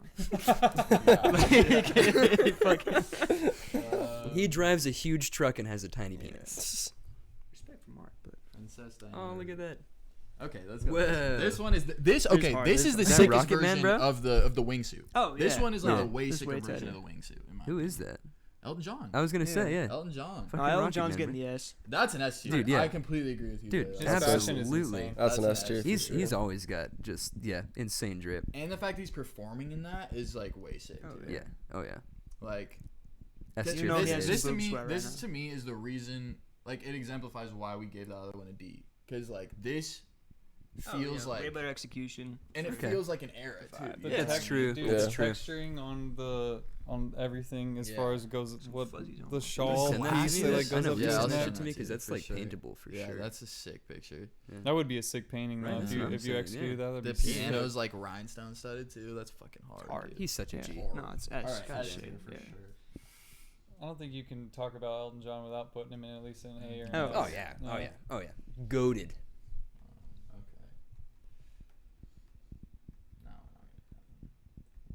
He drives a huge truck and has a tiny penis. Respect for Mark, but Oh, look at that. Okay, let's go. Whoa. This one is okay. hard, This this is the hard. Is that sickest Rocket Man, version bro? of the wingsuit. oh This yeah. one is like No, a way this sicker way version of tighter. the wingsuit. In my Who opinion. is that? Elton John. I was gonna say yeah. Elton John. Fucking Elton Rocket John's Man, getting bro. the S. That's an S tier. Dude, yeah. I completely agree with you. Dude, there. His That's fashion is absolutely. insane. That's an an S tier. S. for He's sure. he's always got just insane drip. And the fact he's performing in that is like way sick. Oh, too. Yeah. Oh yeah. Like S You tier. know he this, has for this his to boobs me, wet right this now. to me is the reason. Like it exemplifies why we gave the other one a D. Because like this feels way like, better execution. and it Okay. feels like an era too. The Yeah, it's text- true. Dude, Yeah. the texturing on everything as far Yeah. as goes, Some what fuzzies on the it. shawl Send that piece to that me. like I goes know. up Yeah, his I'll Send send neck. it to me that because to you that's for like sure. paintable for Yeah, sure. that's a sick picture. That would be a sick painting though. Right, If that's you what I'm if you saying, executed yeah. that, that'd The be sick. piano's like rhinestone studded too. That's fucking hard. hard. dude. He's such a Yeah. G. No, it's S. Alright, Gotta S say tier it, for yeah. sure. I don't think you can talk about Elton John without putting him in at least an A or an Oh. S. Oh yeah. No. Oh yeah. Oh yeah. Goated. Okay. No,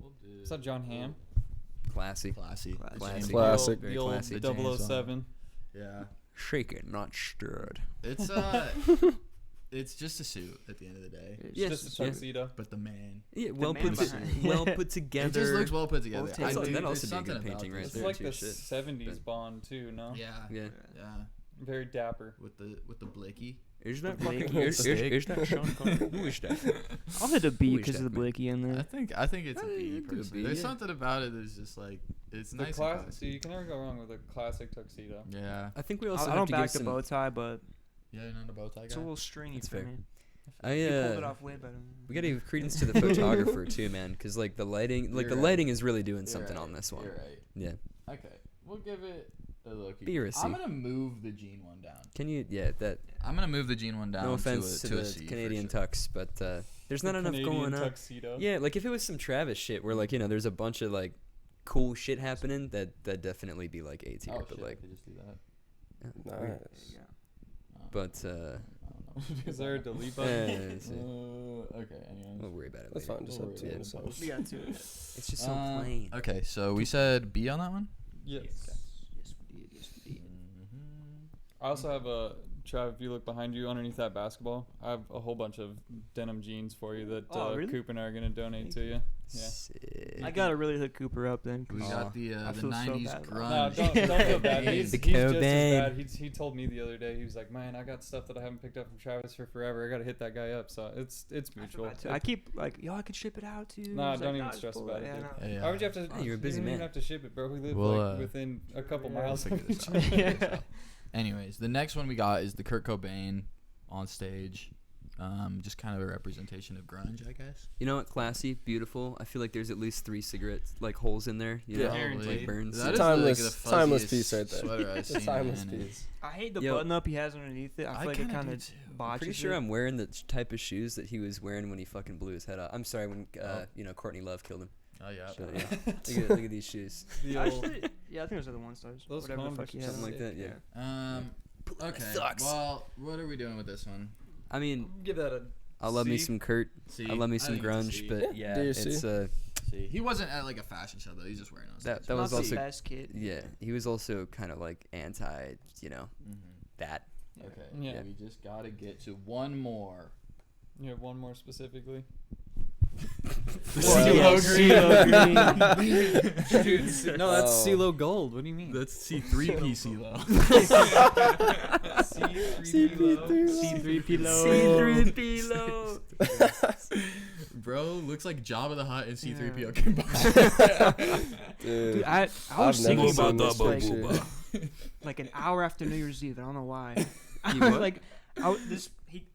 we'll do. What's up, John Hamm? Classy. Classy. Classy. James Classic. The Very old classy. The James 007. Yeah. Shaken, not stirred. It's it's just a suit at the end of the day. It's Yes, just a yeah. tuxedo. But the man. Yeah, well man put, behind. well put together. It just looks well put together. Well I taken. do- That'd there's also be a something good about painting right this. It's there like too, the shit. 70s But- Bond too, no? Yeah. Yeah. Yeah. Very dapper. With the blicky. Is that The fucking? Blake. Is that Sean Connery? Who is that? I'll hit a B Who is because of that, the man? Blakey in I there. think it's a Yeah, B you do a personally. B, There's yeah. something about it that's just like it's The nice. and classic. classy. So you can never go wrong with a classic tuxedo. Yeah. I think we also I have don't to back give the some. bow tie, but Yeah, you're not a bow tie it's guy. a little stringy That's for fair. me. I You pulled it off way better. we gotta give credence to the photographer too, man, because like the lighting, like You're the right. lighting is really doing You're something right. on this one. You're right. Yeah. Okay, we'll give it a look. B or a C. I'm gonna move the jean one down. Can you? Yeah. That. I'm gonna move the jean one down. No offense to to a the C for Canadian sure. tux, but there's not The enough Canadian going on. tuxedo. Yeah, like if it was some Travis shit, where like there's a bunch of like cool shit happening, that definitely be like A tier, Oh but shit, like. I could just do that. Nice. But I don't know. Is there a delete yeah, button? it's, Okay. Anyways. we'll worry about it That's later. fine. Just Don't have two worry in a about it. sense. We got two. It's just so plain. Okay, so we said B on that one. Yes. Yes, we did. Yes, we did. I also have a Trav. If you look behind you, underneath that basketball, I have a whole bunch of denim jeans for you that Oh, really? Coop and I are gonna donate to you. Yeah. Sick. I gotta really hook Cooper up then. We 'cause got the I the feel so 90s bad about No, grunge. don't feel bad. He's The just as Cobain. bad. He told me the other day. He was like, "Man, I got stuff that I haven't picked up from Travis for forever. I gotta hit that guy up." So it's I feel mutual. bad too. I keep like, yo, I could ship it out to you. Nah, He's don't like, even just stress pull about it. it, dude. Yeah, Yeah. Why would you have to? Oh, you're a busy you don't even man. have to ship it, bro. We live We'll, like within a couple Yeah. miles We'll of figure each this out. other. Yeah. Anyways, the next one we got is the Kurt Cobain on stage. Just kind of a representation of grunge, I guess. You know what? Classy, beautiful. I feel like there's at least 3 cigarettes like holes in there. You Yeah. know, Guaranteed. like burns. That is Timeless- like the timeless fuzziest piece right there. Sweater I've It's a seen, timeless man, and piece. I hate the Yo. button up he has underneath it. I feel like it kinda kind do of too. botches. Pretty sure it. I'm wearing the type of shoes that he was wearing when he fucking blew his head off. I'm sorry, when Courtney Love killed him. Oh yeah. But, yeah. look at these shoes. The old- Actually, yeah, I think those are the 1 stars. Those Whatever the fuck Converse he are has. Something on. like that, yeah. Okay. Sucks. Well, what are we doing with this one? I mean, Give that a. I love me C. some Kurt. C. I love me I some think it's a grunge, C. but Yeah, yeah, do you it's see? See, he wasn't at like a fashion show though. He's just wearing it on stage. that was Not also the best kid. yeah. He was also kind of like anti, that. Okay. Yeah. We just gotta get to one more. You have one more specifically. CeeLo Dude, no, that's Oh. CeeLo Gold. What do you mean? That's C3P CeeLo. C3P C3PO. Bro, looks like Jabba the Hutt and C3PO Yeah. combined. Dude, Dude, I I've was thinking never about seen this this like, picture. like an hour after New Year's Eve. I don't know why. I You was what? like,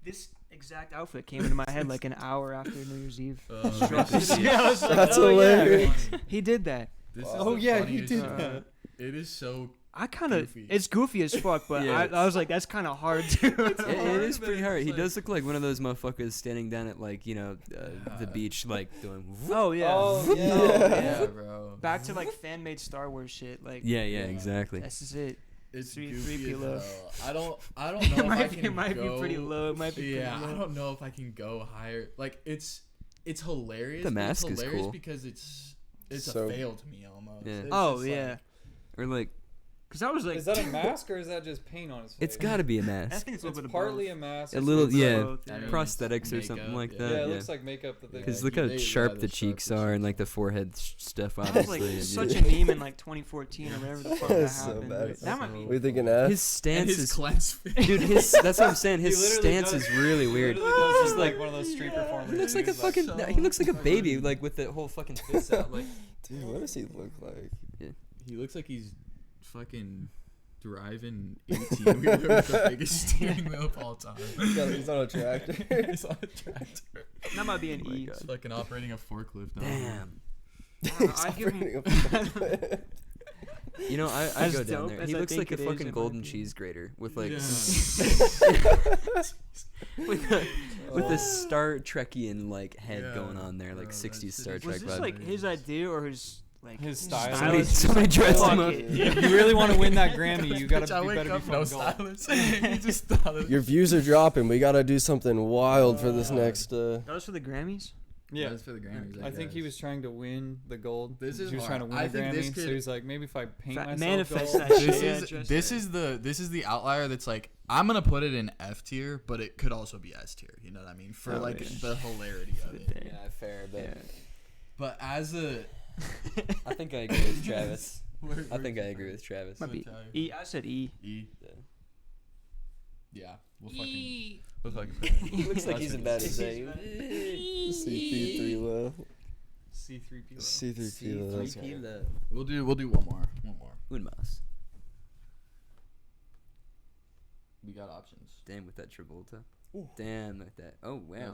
this exact outfit came into my head like an hour after New Year's Eve. Yeah, That's hilarious. He did that. This Wow. is Oh the yeah, he funniest did shit. that. It is so. I kind of Goofy. it's goofy as fuck, but Yeah. I was like that's kind of hard too. It is pretty hard. He does look like one of those motherfuckers standing down at like the beach, like doing. Oh yeah. Oh yeah. Oh, yeah, bro. Back to like fan made Star Wars shit. Like Yeah, exactly. this is it. It's Three goofy as below. hell. I don't know It if I might can be, it might go, be pretty low. It might be Yeah, pretty I low. don't know if I can go higher. Like it's hilarious. The but it's mask is hilarious cool. because it's So- a fail to me almost. Yeah. It's Oh just yeah. like- Or like, Cause I was like, Is that a mask or is that just paint on his face? it's got to be a I mask. think it's a It's little bit of partly both. a mask. A it's little, like- yeah, both, I mean, prosthetics or makeup, something like yeah. that. Yeah, it Yeah, looks like makeup that they. because Yeah, look how they sharp rather the cheeks sharp are or and like the forehead stuff. That was Obviously, like and, such yeah. a meme in like 2014 or whatever the fuck that That's so happened. bad. That might be. We thinking F? His And stance his is, clenched face. dude. His that's what I'm saying. He His literally stance does- is really he weird. literally does He's look like, like one of those street performers. he looks like a He's like, fucking. so He looks like a fucking- baby, like with the whole fucking fist out. Like, Dude, what does he look like? He looks like he's fucking driving 18 wheeler with the biggest steering wheel of all time. He's on a tractor. He's on a tractor. That might be an Oh my E. God. He's fucking operating a forklift now. damn. I give him. You know, I As go down dope there. as He I looks think like a it is, fucking it golden might be. cheese grater with like Yeah. with a Star Trekian like head Yeah, going on there, like bro, 60s that Star shit Trek Was this vibe. like his idea or his like His style. Somebody dressed him Fuck up. it. If you really want to win that Grammy, you gotta. Bitch, I You wake better be up no fucking gold. stylist. He just thought of Your views are dropping. We gotta do something wild for this Uh, next. That was for the Grammys. Yeah. That's for the Grammys. I think he was trying to win the gold. This is he was trying to hard. win I the think this Grammy, so could- he's like, maybe if I paint myself Manifest gold. that This shit. Yeah, is just this that. is the outlier that's like I'm gonna put it in F tier, but it could also be S tier. You know what I mean? For Oh, like yeah. the hilarity of it. Yeah. fair, Yeah. But as a I think I agree with Travis. I think I agree with Travis. Might be tell you. E. I said E. E. Yeah. Yeah, we'll fucking. He looks like he's about to say. C3 low. C3PO. C3P low. That's right. We'll do one more. Un mas. We got options. Damn, with that Travolta. Damn, like that. Oh wow, Yeah.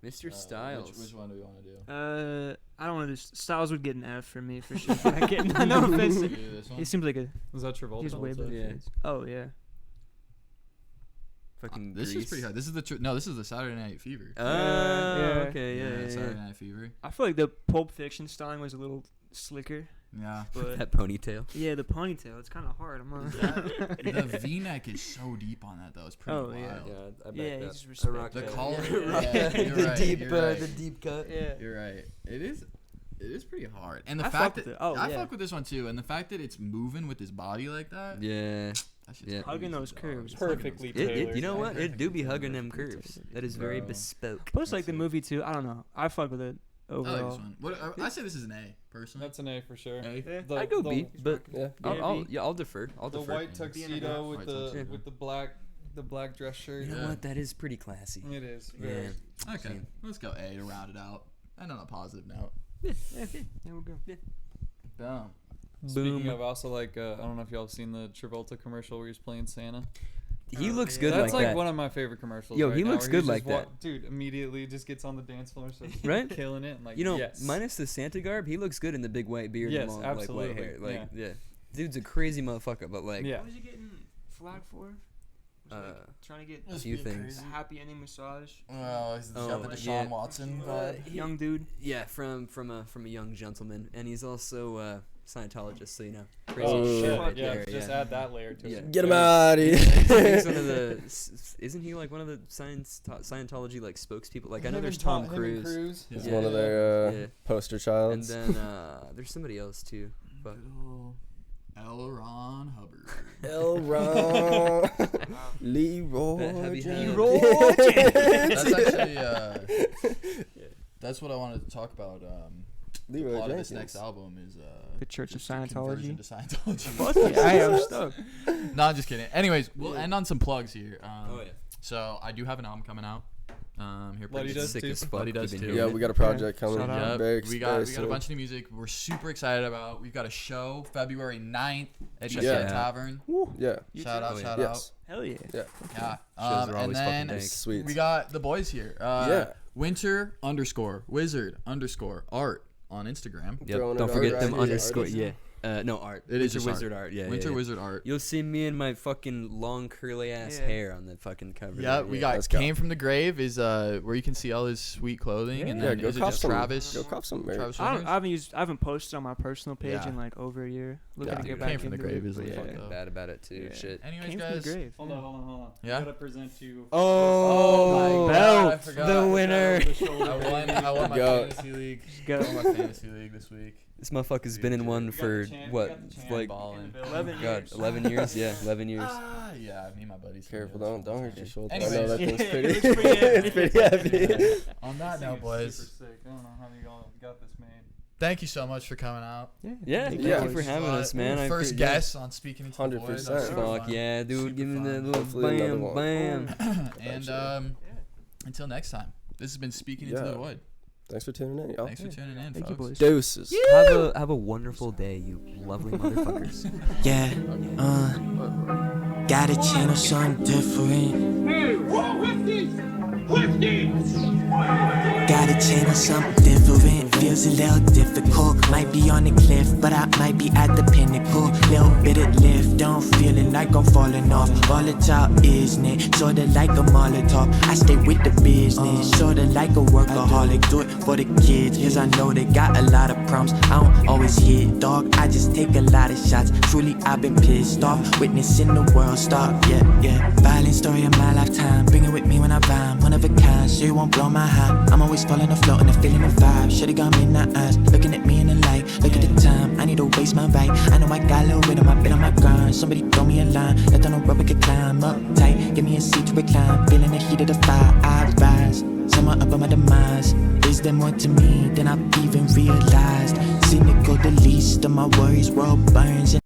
Mr. Styles. Which one do we want to do? I don't want to. Styles would get an F for me for sure. I get no offense. Do this one? He seems like a. Was that Travolta? He's way better. Yeah. face. Oh yeah. Fucking This Grease. is pretty hard. This is the no. This is the Saturday Night Fever. Oh, Yeah. okay, yeah. Saturday Night Fever. I feel like the Pulp Fiction styling was a little slicker, Yeah. but That ponytail. yeah, the ponytail. It's kind of hard. I'm on. The V-neck is so deep on that though. It's pretty Oh, wild. yeah. Yeah, I bet Yeah, that. he's respect. rock The that. collar. Yeah, You're right, you're right. the deep cut. Yeah. You're right. It is pretty hard. And the I fact fuck that with it. Oh, I yeah. fuck with this one too. And the fact that it's moving with his body like that. Yeah. That shit's Yeah. Hugging crazy, those dog. curves. It's hugging Perfectly those tailored. You know what? It do be Perfectly hugging them tailored. curves. That is very Bro. bespoke. Plus, like the That's it. movie too. I don't know. I fuck with it I like overall. this one. What I say this is an A personally. That's an A for sure. A. Yeah. The- I go the- B, but Yeah. I'll defer. I'll The defer. white Yeah. tuxedo White with the tuxedo. with the black dress shirt. You know Yeah. what? That is pretty classy. It is. Yeah. Very. Okay, let's go A to round it out. And on a positive note. Yeah, there we go. Boom. Speaking Boom. of, also like I don't know if y'all have seen the Travolta commercial where he's playing Santa. He Oh, looks yeah. good That's like like that. one of my favorite commercials. Yo, right he now, looks where good he's like just that. Dude, immediately just gets on the dance floor, so Right? killing it. And like, You know, yes. minus the Santa garb, he looks good in the big white beard Yes, and long like white absolutely, hair. Like, yeah. yeah. Dude's a crazy motherfucker, but like, Yeah. What was he getting flagged for? Was he, like, trying to get a few things. a happy ending massage. Well, he's Oh, got the yeah. Deshaun Watson Uh, vibe. he- Young dude. Yeah, from a young gentleman, and he's also Scientologist, so you know, crazy Oh, shit shit. right yeah, there. just Yeah. add that layer to Yeah. it. Get him out of He's one here. of the. Isn't he like one of the Scientology like spokespeople? Like I know Him there's and Tom him and Cruise, Cruise. Yeah. He's one of their Yeah. poster and childs. then there's somebody else too. But L. Ron Hubbard. El Ron. Leroy. That heavy Jenkins. hand. That's actually that's what I wanted to talk about. A Leroy lot of this Jenkins. next album is The Church of just a conversion Scientology. to Scientology. Fuck yeah, I am stoked. No, I'm just kidding. Anyways, we'll end on some plugs here. oh yeah, So I do have an album coming out. Here pretty Luddy soon. does sick too. as fuck. Luddy does We've been too. hearing Yeah, it. we got a project coming. Shout out. Yep. Very We got a soon. bunch of new music we're super excited about. We've got a show February 9th at Check Chestnut it out. Tavern. Yeah. Shout out, Oh, yeah. shout Yes. Hell yeah. Yeah. out. Yeah. Shows are And always fucking then dank. Sweet. we got the boys here. Yeah. Winter_wizard_art on Instagram. Yep. Throwing Don't it forget out them right here, underscore. artists. Yeah. No, art. It is Winter just Wizard art. Yeah, Winter yeah, yeah. Wizard art. You'll see me in my fucking long curly ass Yeah. hair on the fucking cover. Yeah, there, we let's got go. Came from the Grave is where you can see all his sweet clothing, and Yeah, then go is it cop just some. Travis? Go cop some merch. Travis I Winters? haven't posted on my personal page Yeah. in like over a year. Looking Yeah, to dude, get back Came from the into Grave it, is but like yeah. fucked up. bad about it too. Yeah. Shit. Anyways, Came from the guys. grave. Hold on. Yeah? I gotta present you. Oh, my God, I forgot. the winner. I won my Go. fantasy league. Go. I won my fantasy league this week. This motherfucker's been in one for what, like, Balling. 11 God, years. 11 years? Yeah, 11 years. Yeah, me and my buddies. Careful, don't hurt your shoulder. I Anyways. know that Yeah, thing's it pretty. looks pretty heavy. It's pretty heavy. On that note, boys, Super sick. I don't know how you all got this made. thank you so much for coming out. Yeah, thank Yeah. you for having us, man. I First appreciate it. guest on Speaking Into the Void. That was 100%. super Fuck fun. yeah, dude. Super Give me that fun. little Hopefully another bam, one. bam. And until next time, this has been Speaking Into Yeah. the Void. Thanks for tuning in, y'all. Thanks for tuning in, Thank you, folks. boys. Deuces. Have a wonderful day, you lovely motherfuckers. Yeah, gotta channel something different. Gotta channel something different. Feels a little difficult. Might be on the cliff, but I might be at the pinnacle. Little bit of lift, don't feeling like I'm falling off. Volatile, isn't it? Sorta like a Molotov. I stay with the business, sorta like a workaholic. Do it for the kids, cause I know they got a lot of problems. I don't always hit, dog. I just take a lot of shots. Truly, I've been pissed off. Witnessing the world stop, yeah. Violent story of my lifetime. Bring it with me when I rhyme. One of a kind, so you won't blow my high. I'm always falling afloat and the feeling of vibe. Should've got me in the eyes, looking at me in the light. Look at the time, I need to waste my right. I know I got a little rhythm, I've been on my grind. Somebody throw me a line, let on the rubber could climb up tight. Give me a seat to recline, feeling the heat of the fire. I rise, somewhere up on my demise. Is there more to me than I've even realized? Cynical, the least of my worries, world burns.